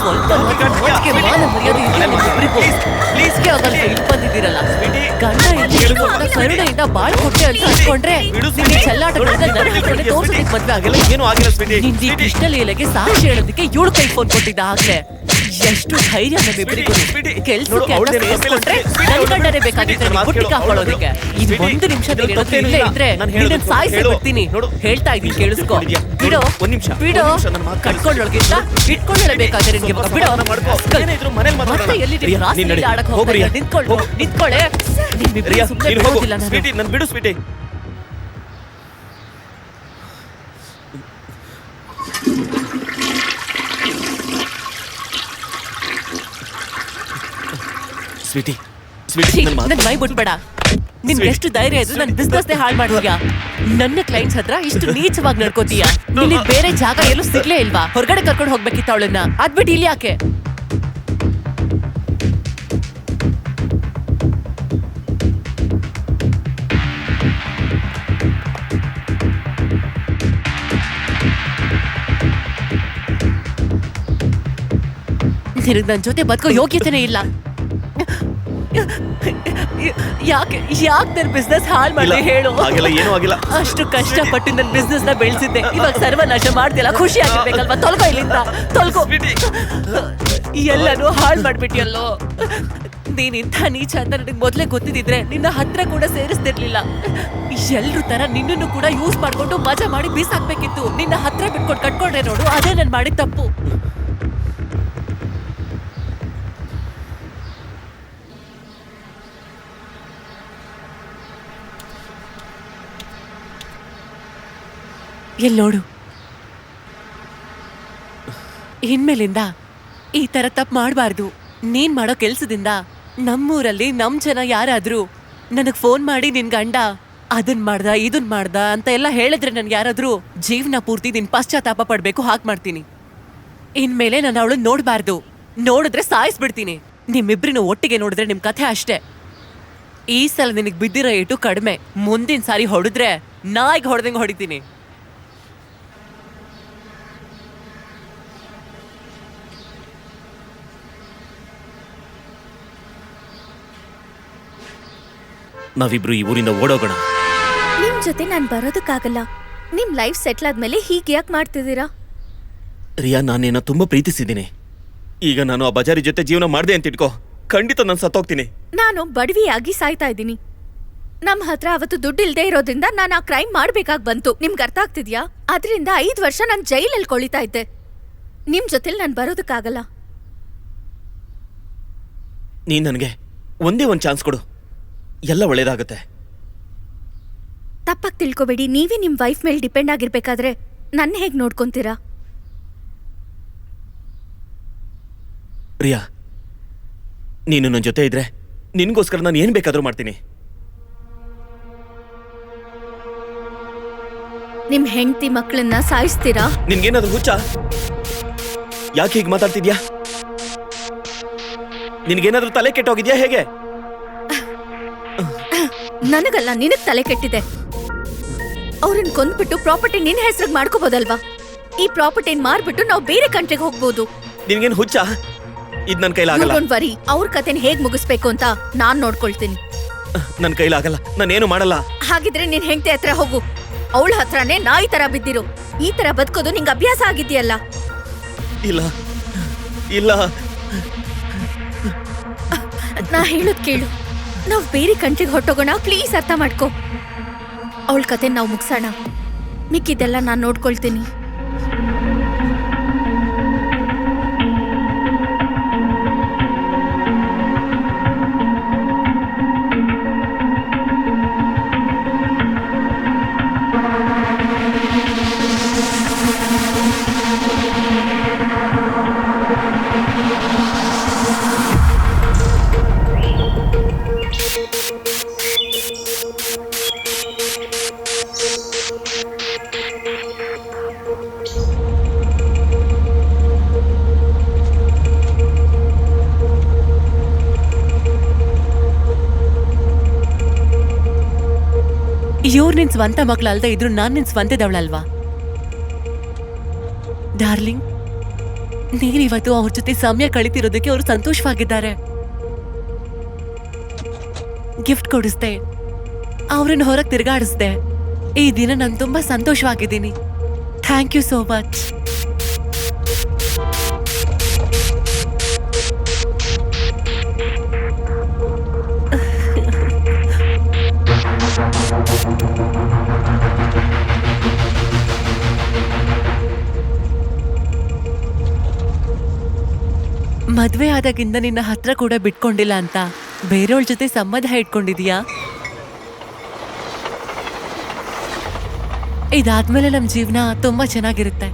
ಸ್ವಲ್ಪ ನಾಚಿಕೆ ಮಾನ ಮರ್ಯಾದೆ ಇಲ್ಲ ನಿಮ್ಮಿಬ್ರಿಗೂ. ಪ್ಲೀಸ್ಗೆ ಆಗಲ್ಲ ಇಲ್ಲಿ ಬಂದಿದ್ದೀರಲ್ಲ. ಗಂಡ ಇಲ್ಲಿ ಕರುಣೆಯಿಂದ ಬಾಳ್ ಕೊಟ್ಟೆ ಅಂತ ಅನ್ಕೊಂಡ್ರೆ ನಿಮ್ಗೆ ಚೆಲ್ಲಾಟಗಳನ್ನ ನನ್ನ ಹತ್ರನೇ ತೋರ್ಸೋದಕ್ಕೆ ಮದ್ವೆ ಆಗಲ್ಲ. ನಿಂದು ಈ ಕೃಷ್ಣ ಲೀಲೆಗೆ ಸಾಕ್ಷಿ ಹೇಳೋದಕ್ಕೆ ಇವಳು ಕೈ ಫೋನ್ ಕೊಟ್ಟಿದ್ದ ಆಗ್ಲೇ. ಎಷ್ಟು ಧೈರ್ಯ ನಮ್ಮಿಬ್ಬರಿಗೂ. ಕೆಲ್ಸಕ್ಕೆ ಅಂತ ಸೇರ್ಸ್ಕೊಂಡ್ರೆ ನನ್ ಗಂಡನೇ ಬೇಕಾಗಿತ್ತು ಬುಟ್ಟಿಗೆ ಹಾಕೊಳ್ಳೋದಕ್ಕೆ. ಇದು ಒಂದು ನಿಮಿಷ ಇಲ್ಲೇ ಇದ್ರೆ ನಿನ್ನ ಸಾಯಿಸಿ ಬಿಡ್ತೀನಿ. ಹೇಳ್ತಾ ಇದೀನಿ ಕೇಳಿಸ್ಕೊ. ಬಿಡೋ ಬಿಡೋ, ಕಟ್ಕೊಂಡೊಳಗಿಂತ ಇಟ್ಕೊಳ್ಳಬೇಕಾದ್ರೆ ನಿನ್ಗೆ ಬಿಡೋ. ಮತ್ತೆ ಎಲ್ಲಿ ರಾತ್ರಿ ಆಡಕ್ ಹೋಗ್ರಿ? ನಿಂತ್ಕೊಳ್ಳೆ. ನಿಮ್ಮಿಬ್ಬರು ಸುಮ್ಮನೆ ಬಿಡೋದಿಲ್ಲ ನಾನು. ಬಿಡು ಸ್ವೀಟಿ. ಸ್ವೀಟಿ ಸ್ವೀಟಿ, ನನ್ ಮೈ ಬಿಟ್ಬೇಡ. ನಿನ್ಗೆ ಎಷ್ಟು ಧೈರ್ಯ ಇದ್ರು ನನ್ ಬಿಸ್ನೆಸ್ ಹಾಳು ಮಾಡ್ತೀಯಾ? ನನ್ನ ಕ್ಲೈಂಟ್ಸ್ ಹತ್ರ ಇಷ್ಟು ನೀಚವಾಗಿ ನಡ್ಕೋತೀಯ? ನಿನಗೆ ಬೇರೆ ಜಾಗ ಎಲ್ಲೂ ಸಿಗ್ಲೇ ಇಲ್ವಾ? ಹೊರಗಡೆ ಕರ್ಕೊಂಡು ಹೋಗ್ಬೇಕಿತ್ತ ಅವಳನ್ನ? ಅದ್ಬಿಟ್ಟು ಇಲ್ಲಿ ಯಾಕೆ? ನಿನಗೆ ನನ್ ಜೊತೆ ಬದುಕೋ ಯೋಗ್ಯತೆನೇ ಇಲ್ಲ. ಯಾಕೆ ನನ್ ಬಿಸ್ನೆಸ್ ಹಾಳು ಮಾಡಿ ಹೇಳು? ಏನೂ ಆಗಿಲ್ಲ. ಅಷ್ಟು ಕಷ್ಟಪಟ್ಟು ನನ್ ಬಿಸ್ನೆಸ್ ನ ಬೆಳೆಸಿದ್ದೆ, ಇವಾಗ ಸರ್ವನಾಶ ಮಾಡ್ತಿಲ್ಲ. ಖುಷಿ ಆಗಿರ್ಬೇಕಲ್ವಾ? ತೊಲ್ಗೋ ಇಲ್ಲಿಂದ, ತೊಲ್ಗೋ. ಎಲ್ಲಾನು ಹಾಳು ಮಾಡ್ಬಿಟ್ಟಿಯಲ್ಲೋ. ನೀನ್ ಇಂಥ ನೀಚ ಅಂತ ನನಗೆ ಮೊದ್ಲೇ ಗೊತ್ತಿದ್ರೆ ನಿನ್ನ ಹತ್ರ ಕೂಡ ಸೇರಿಸ್ತಿರ್ಲಿಲ್ಲ. ಎಲ್ರು ತರ ನಿನ್ನನ್ನು ಕೂಡ ಯೂಸ್ ಮಾಡ್ಕೊಂಡು ಮಜಾ ಮಾಡಿ ಬೀಸಾಕ್ಬೇಕಿತ್ತು. ನಿನ್ನ ಹತ್ರ ಬಿಟ್ಕೊಂಡು ಕಟ್ಕೊಂಡ್ರೆ ನೋಡು, ಅದೇ ನನ್ ಮಾಡಿದ ತಪ್ಪು. ಎಲ್ ನೋಡು, ಇನ್ಮೇಲಿಂದ ಈ ತರ ತಪ್ಪು ಮಾಡಬಾರ್ದು. ನೀನ್ ಮಾಡೋ ಕೆಲ್ಸದಿಂದ ನಮ್ಮೂರಲ್ಲಿ ನಮ್ ಜನ ಯಾರಾದ್ರೂ ನನಗ್ ಫೋನ್ ಮಾಡಿ ನಿನ್ ಗಂಡ ಅದನ್ ಮಾಡ್ದ ಇದನ್ ಮಾಡ್ದ ಅಂತ ಎಲ್ಲ ಹೇಳಿದ್ರೆ ನನ್ಗೆ ಯಾರಾದ್ರೂ ಜೀವನ ಪೂರ್ತಿ ನಿನ್ ಪಶ್ಚಾತ್ತಾಪ ಪಡ್ಬೇಕು ಹಾಕ್ ಮಾಡ್ತೀನಿ. ಇನ್ಮೇಲೆ ನಾನು ಅವಳು ನೋಡ್ಬಾರ್ದು. ನೋಡಿದ್ರೆ ಸಾಯಿಸ್ಬಿಡ್ತೀನಿ. ನಿಮ್ಮಿಬ್ರಿನ ಒಟ್ಟಿಗೆ ನೋಡಿದ್ರೆ ನಿಮ್ ಕಥೆ ಅಷ್ಟೇ. ಈ ಸಲ ನಿನಗ್ ಬಿದ್ದಿರೋ ಏಟು ಕಡಿಮೆ. ಮುಂದಿನ ಸಾರಿ ಹೊಡೆದ್ರೆ ನಾಯಿಗೆ ಹೊಡೆದಂಗೆ ಹೊಡಿತೀನಿ. ನಾವಿಬ್ರು ಈ ಊರಿಂದ ಓಡೋಗೋಣ. ನಿಮ್ ಜೊತೆ ನಾನ್ ಬರೋದಕ್ಕಾಗಲ್ಲ. ನಿಮ್ ಲೈಫ್ ಸೆಟ್ಲ್ ಆದ್ಮೇಲೆ ಹೀಗೆ ಯಾಕೆ ಮಾಡ್ತಿದ್ದೀರಾ? ರಿಯಾ, ನಾನೇನೋ ತುಂಬಾ ಪ್ರೀತಿಸಿದ್ದೀನಿ. ಈಗ ನಾನು ಆ ಬಜಾರಿ ಜೊತೆ ಜೀವನ ಮಾಡ್ದೆ ಅಂತ ಇಟ್ಕೋ, ಖಂಡಿತ ನಾನು ಸತ್ತೋಗ್ತೀನಿ. ನಾನು ಬಡವಿಯಾಗಿ ಸಾಯ್ತಾ ಇದ್ದೀನಿ. ನಮ್ ಹತ್ರ ಅವತ್ತು ದುಡ್ಡು ಇಲ್ದೇ ಇರೋದ್ರಿಂದ ನಾನು ಆ ಕ್ರೈಮ್ ಮಾಡ್ಬೇಕಾಗ್ ಬಂತು. ನಿಮ್ಗೆ ಅರ್ಥ ಆಗ್ತಿದ್ಯಾ? ಅದರಿಂದ 5 ವರ್ಷ ನಾನು ಜೈಲಲ್ಲಿ ಕೊಳಿತಾ ಇದ್ದೆ. ನಿಮ್ ಜೊತೆಲಿ ನಾನು ಬರೋದಕ್ಕಾಗಲ್ಲ. ನೀನ್ ನನಗೆ ಒಂದೇ ಒಂದು ಚಾನ್ಸ್ ಕೊಡು, ಎಲ್ಲ ಒಳ್ಳೇದಾಗುತ್ತೆ. ತಪ್ಪಾಗಿ ತಿಳ್ಕೊಬೇಡಿ. ನೀವೇ ನಿಮ್ ವೈಫ್ ಮೇಲೆ ಡಿಪೆಂಡ್ ಆಗಿರ್ಬೇಕಾದ್ರೆ ನನ್ನ ಹೇಗ್ ನೋಡ್ಕೊಂತೀರಾ? ರಿಯಾ, ನೀನು ನನ್ನ ಜೊತೆ ಇದ್ರೆ ನಿನ್ಗೋಸ್ಕರ ನಾನು ಏನ್ ಬೇಕಾದ್ರೂ ಮಾಡ್ತೀನಿ. ನಿಮ್ ಹೆಂಡತಿ ಮಕ್ಕಳನ್ನ ಸಾಯಿಸ್ತೀರಾ? ನಿನ್ಗೇನಾದ್ರೂ ಹುಚ್ಚ? ಯಾಕೆ ಹೀಗೆ ಮಾತಾಡ್ತಿದ್ಯಾ? ನಿನ್ಗೇನಾದ್ರೂ ತಲೆ ಕೆಟ್ಟೋಗಿದ್ಯಾ ಹೇಗೆ? ನನಗಲ್ಲ, ನಿನಗ್ ತಲೆ ಕೆಟ್ಟಿದೆ. ಅವ್ರನ್ನ ಕೊಂದ್ಬಿಟ್ಟು ಪ್ರಾಪರ್ಟಿ ನಿನ್ ಹೆಸರಿಗೆ ಮಾಡ್ಕೋಬಹುದಲ್ವಾ? ಈ ಪ್ರಾಪರ್ಟಿನ ಮಾರ್ಬಿಟ್ಟು ನಾವು ಬೇರೆ ಕಂಟ್ರಿಗೆ ಹೋಗ್ಬೋದು. ನಿನ್ಗೇನು ಹುಚ್ಚ? ಇದ್ ನನ್ ಕೈಲಾಗಲ್ಲ. ಡೋಂಟ್ ವರಿ, ಅವ್ರ ಕತೆನ ಹೇಗ್ ಮುಗಿಸ್ಬೇಕು ಅಂತ ನಾನ್ ನೋಡ್ಕೊಳ್ತೀನಿ. ನನ್ ಕೈಲಾಗಲ್ಲ, ನಾನೇನು ಮಾಡಲ್ಲ. ಹಾಗಿದ್ರೆ ನಿನ್ ಹೆಂಡತಿ ಹತ್ರ ಹೋಗು. ಅವಳ ಹತ್ರನೇ ನಾಯಿ ತರ ಬಿದ್ದಿರು. ಈ ತರ ಬದುಕೋದು ನಿಂಗೆ ಅಭ್ಯಾಸ ಆಗಿದ್ಯಲ್ಲ. ಇಲ್ಲ ಇಲ್ಲ, ನಾ ಹೇಳೋದ್ ಕೇಳು. ನಾವ್ ಬೇರೆ ಕಂಟ್ರಿಗೆ ಹೊಟ್ಟೋಗೋಣ. ಪ್ಲೀಸ್ ಅರ್ಥ ಮಾಡ್ಕೋ. ಅವಳ ಕತೆ ನಾವು ಮುಗ್ಸೋಣ. ಮಿಕ್ಕಿದೆಲ್ಲ ನಾನ್ ನೋಡ್ಕೊಳ್ತೀನಿ. ಇವ್ರು ನಿನ್ ಸ್ವಂತ ಮಕ್ಳಲ್ದೇ ಇದ್ರು ನಾನ್ ನಿನ್ ಸ್ವಂತದವಳಲ್ವಾ? ಡಾರ್ಲಿಂಗ್, ನೀನಿವತ್ತು ಅವ್ರ ಜೊತೆ ಸಮಯ ಕಳಿತಿರೋದಕ್ಕೆ ಅವ್ರು ಸಂತೋಷವಾಗಿದ್ದಾರೆ. ಗಿಫ್ಟ್ ಕೊಡಿಸ್ದೆ, ಅವ್ರನ್ನ ಹೊರಗೆ ತಿರ್ಗಾಡಿಸ್ದೆ. ಈ ದಿನ ನಾನು ತುಂಬಾ ಸಂತೋಷವಾಗಿದ್ದೀನಿ. Thank you so much. ಮದ್ವೆ ಆದಾಗಿಂದ ನಿನ್ನ ಹತ್ರ ಕೂಡ ಬಿಟ್ಕೊಂಡಿಲ್ಲ ಅಂತ ಬೇರೆಯವ್ರ ಜೊತೆ ಸಂಬಂಧ ಇಟ್ಕೊಂಡಿದೀಯಾ? ಇದಾದ್ಮೇಲೆ ನಮ್ ಜೀವನ ತುಂಬಾ ಚೆನ್ನಾಗಿರುತ್ತೆ.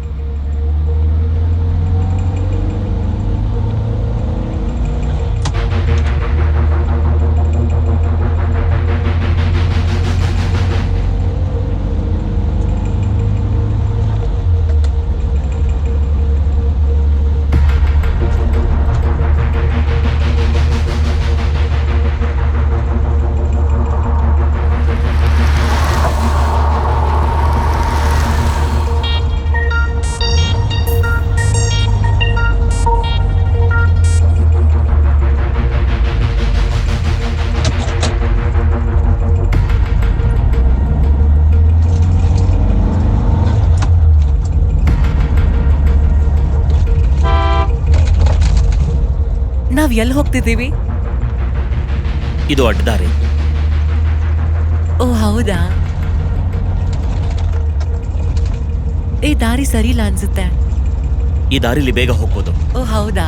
ನಾವ್ ಎಲ್ಲಿ ಹೋಗ್ತಿದ್ದೀವಿ? ಇದು ಅಡ್ಡದಾರಿ. ಓ ಹೌದಾ? ಈ ದಾರಿ ಸರಿ ಇಲ್ಲ ಅನ್ಸುತ್ತೆ. ಈ ದಾರಿಲಿ ಬೇಗ ಹೋಗ್ಬೋದು. ಓ ಹೌದಾ?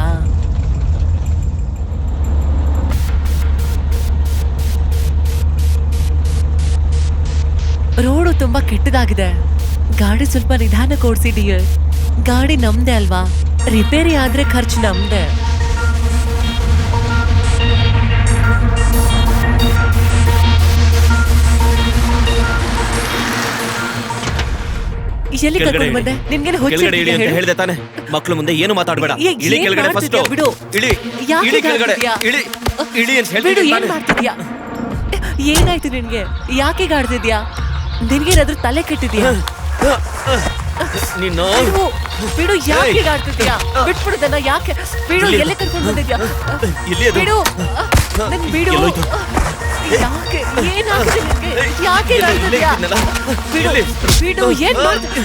ರೋಡು ತುಂಬಾ ಕೆಟ್ಟದಾಗಿದೆ. ಗಾಡಿ ಸ್ವಲ್ಪ ನಿಧಾನಕ್ಕೆ ಓಡಿಸಿ ಡಿಯರ್. ಗಾಡಿ ನಮ್ದೆ ಅಲ್ವಾ? ರಿಪೇರಿ ಆದ್ರೆ ಖರ್ಚು ನಮ್ದೆ. ಎಲ್ಲಿ ಕರ್ಕೊಂಡು ಬಂದೆ? ನಿನ್ಗೇನು ಕೆಳಗಡೆ ಇಳಿ ಅಂತ ಹೇಳ್ದೆ ತಾನೆ. ಮಕ್ಳು ಮುಂದೆ ಏನು ಮಾತಾಡ್ಬೇಡ. ಇಳಿ ಕೆಳಗಡೆ ಫಸ್ಟ್. ಬಿಡು. ಇಳಿ ಇಳಿ ಕೆಳಗಡೆ. ಇಳಿ ಇಳಿ ಅಂತ ಬಿಡು. ಹೇಳ್ತಿದ್ದೀನಿ ಏನ್ ಮಾಡ್ತಿದ್ಯಾ? ಏನಾಯ್ತು ನಿನ್ಗೆ? ಯಾಕೆ ಗಾಡ್ತಿದ್ಯಾ? ನಿನ್ಗೇನಾದ್ರೂ ತಲೆ ಕೆಟ್ಟಿದ್ಯಾ? ನೀನು ಬಿಡು. ಯಾಕೆ ಗಾಡ್ತಿದ್ಯಾ? ಬಿಟ್ಬಿಡುದನ್ನ. ಯಾಕೆ? ಬಿಡು. ಎಲ್ಲಿ ಕರ್ಕೊಂಡು ಬಂದಿದ್ಯಾ? ಇಲ್ಲಿ ಅದು. ಬಿಡು. ನನ್ ಬಿಡು. ಎಲ್ಲೋಯ್ತು? ಯಾಕೆ? ಏನಾಗಿದೆ ನಿನ್ಗೆ? ಯಾಕೆ ಗಾಡ್ತಿದ್ಯಾ? ಬಿಡು. ಬಿಡು. ಏನ್ ಮಾಡ್ತಿದ್ಯಾ?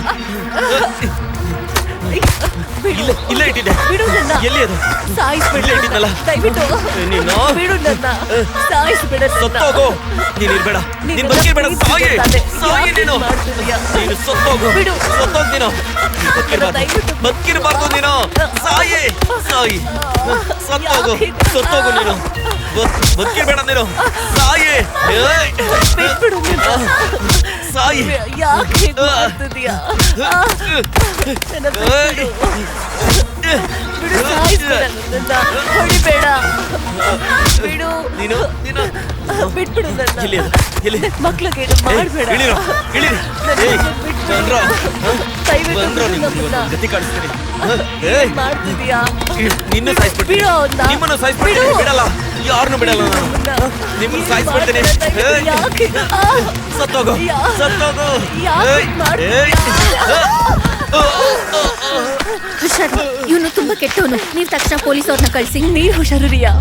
ಬಿಡು. ಇಲ್ಲೇ ಇಟ್ಟಿದ್ದೆ. ಬಿಡು ನನ್ನ. ಎಲ್ಲಿ ಅದು? ಸಾಯಿಸ್ಬಿಡು. ಇಲ್ಲೇ ಇಟ್ಟಿದ್ನಲ್ಲ. ದಯವಿಟ್ಟು ನೀನು ಬಿಡು ನನ್ನ. ಸಾಯಿಸ್ಬಿಡ. ಸತ್ತೋಗು. ನೀನು ಇರ್ಬೇಡ. ನೀನು ಬದುಕಿರ್ಬೇಡ. ಸಾಯಿ ಸಾಯಿ ನೀನು. ನೀನು ಸತ್ತೋಗು. ಬಿಡು. ಸತ್ತೋಗ್ ನೀನು. ಬದುಕಿರ್ಬಾರ್ದು ನೀನು. ಸಾಯಿ ಸಾಯಿ. ಸತ್ತೋಗು. ಸತ್ತೋಗು ನೀನು. ಬದುಕಿರ್ಬೇಡ ನೀನು. ಸಾಯಿ. ಬಿಟ್ಬಿಡು. ಸಾಯಿ. ಯಾಕೆ ಹೀಗ್ ಮಾಡ್ತಿದ್ಯಾ? ನನ್ನ ಬಿಟ್ಬಿಡು. ಬಿಡು. ಸಾಯಿಸ್ಬೇಡ ನನ್ನ. ಹೊಡಿಬೇಡ. ಬಿಡು. ನೀನು ನೀನು ಬಿಟ್ಬಿಡು ನನ್ನ. ಎಲ್ಲಿ ಅದು? ಎಲ್ಲಿ? ಮಕ್ಳಿಗೆ ಏನು ಮಾಡ್ಬೇಡ. ಇಳಿರು ಇಳಿರಿ. ಚಂದ್ರ ದಯವಿಟ್ಟು ಬಂದ್ರು ಬಿಡು ನಿಮ್ಗೆ ನಮ್ಮನ್ನ. ಗತಿ ಕಾಣಿಸ್ತೀನಿ. ಏನ್ ಮಾಡ್ತಿದ್ಯಾ? ನಿನ್ನ ಸಾಯಿಸ್ಬಿಡ್ತೀನಿ. ಬಿಡು ಅವ್ನ. ನಿಮ್ಮನ್ನು ಸಾಯಿಸ್ಬಿಡ್ತೀನಿ. ಬಿಡು. ಬಿಡಲ್ಲ. ಯಾರನ್ನು ಬಿಡಲ್ಲ ನಾನು. ನಿಮ್ಮನ್ನು ಸಾಯಿಸ್ಬಿಡ್ತೀನಿ. ಯಾಕೆ? ಸತ್ತೋಗು. ಸತ್ತೋಗು. ಹುಷಾರು, ಇವನು ತುಂಬಾ ಕೆಟ್ಟವನು. ನೀವ್ ತಕ್ಷಣ ಪೊಲೀಸ್ ಅವ್ರನ್ನ ಕಳ್ಸಿ. ನೀನ್ ಹುಷಾರು ರಿಯಾ.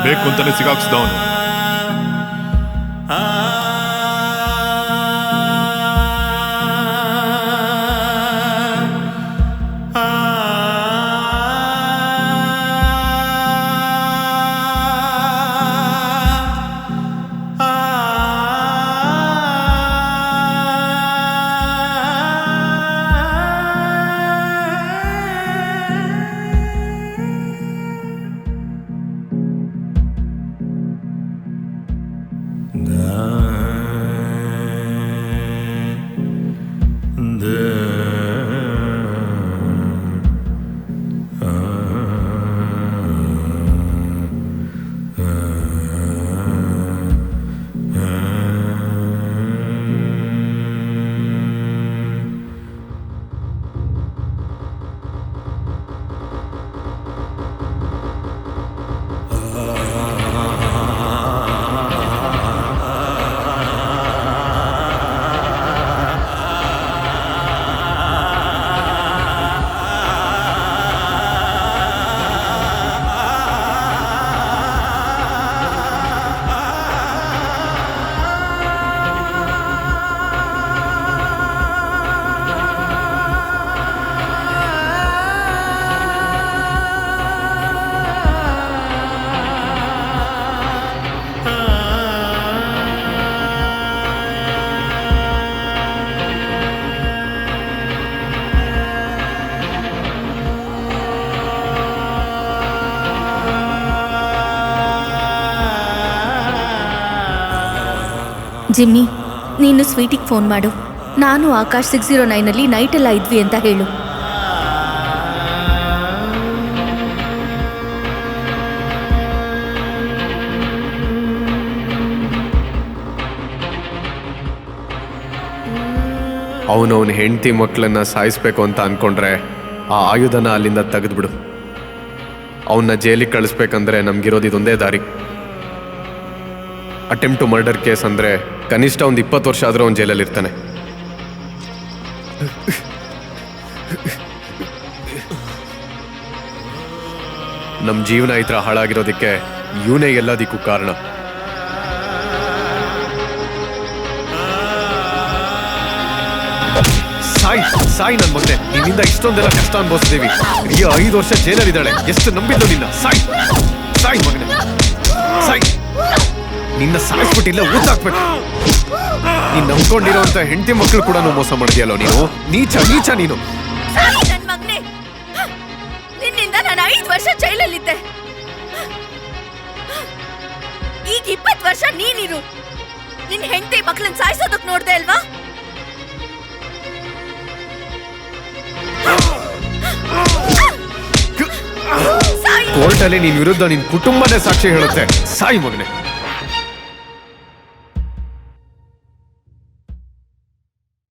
ಬೇಕು ಅಂತಾನೆ ಸಿಗಾಕ್ಸ್ದವನು. ಜಿಮ್ಮಿ, ನೀನು ಸ್ವೀಟಿಗೆ ಫೋನ್ ಮಾಡು. ನಾನು ಆಕಾಶ್ 609 ನೈಟೆಲ್ಲ ಇದ್ವಿ ಅಂತ ಹೇಳು. ಅವನವನ ಹೆಂಡತಿ ಮಕ್ಕಳನ್ನ ಸಾಯಿಸ್ಬೇಕು ಅಂತ ಅನ್ಕೊಂಡ್ರೆ ಆ ಆಯುಧನ ಅಲ್ಲಿಂದ ತೆಗೆದ್ಬಿಡು. ಅವನ್ನ ಜೈಲಿಗೆ ಕಳಿಸ್ಬೇಕಂದ್ರೆ ನಮ್ಗಿರೋದು ಇದೊಂದೇ ದಾರಿ. ಅಟೆಂಪ್ಟ್ ಟು ಮರ್ಡರ್ ಕೇಸ್ ಅಂದ್ರೆ ಕನಿಷ್ಠ ಒಂದು 20 ವರ್ಷ ಆದ್ರೂ ಅವ್ನು ಜೈಲಲ್ಲಿ ಇರ್ತಾನೆ. ನಮ್ಮ ಜೀವನ ಈ ಥರ ಹಾಳಾಗಿರೋದಕ್ಕೆ ಇವನೇ ಎಲ್ಲದಕ್ಕೂ ಕಾರಣ. ಸಾಯಿ ಸಾಯಿ ನನ್ನ ಮಗನೆ, ನಿನ್ನಿಂದ ಇಷ್ಟೊಂದೆಲ್ಲ ಕಷ್ಟ ಅನ್ಭವಿಸ್ತೀವಿ. ಈ 5 ವರ್ಷ ಜೈಲಲ್ಲಿದ್ದಾಳೆ. ಎಷ್ಟು ನಂಬಿದ್ದು ನಿನ್ನ. ಸಾಯಿ ಸಾಯಿ ಮಗನೆ, ಸಾಯಿ. ನಿನ್ನ ಸಾಯಿಸ್ಬಿಟ್ಟಿಲ್ಲ ಊತಾಕ್ಬೇಕು. ನೀನ್ ನಂಬ್ಕೊಂಡಿರೋಂತ ಹೆಂಡತಿ ಮಕ್ಕಳು ಕೂಡ ಮೋಸ ಮಾಡಿದ್ಯಲ್ಲೋ ನೀನು. ನೀಚ ನೀಚ ನೀನು. ನನ್ ಮಗ್ನೆ, ನಿನ್ನಿಂದ ನಾನು 5 ವರ್ಷ ಜೈಲಲ್ಲಿದ್ದೆ. ಈಗ 20 ವರ್ಷ ನೀನಿರು. ನಿನ್ ಹೆಂಡತಿ ಮಕ್ಕಳನ್ನ ಸಾಯಿಸೋದಕ್ ನೋಡ್ದೆ ಅಲ್ವಾ? ಕೋರ್ಟಲ್ಲಿ ನಿನ್ ವಿರುದ್ಧ ನಿನ್ ಕುಟುಂಬನೇ ಸಾಕ್ಷಿ ಹೇಳುತ್ತೆ. ಸಾಯಿ ಮಗನೆ.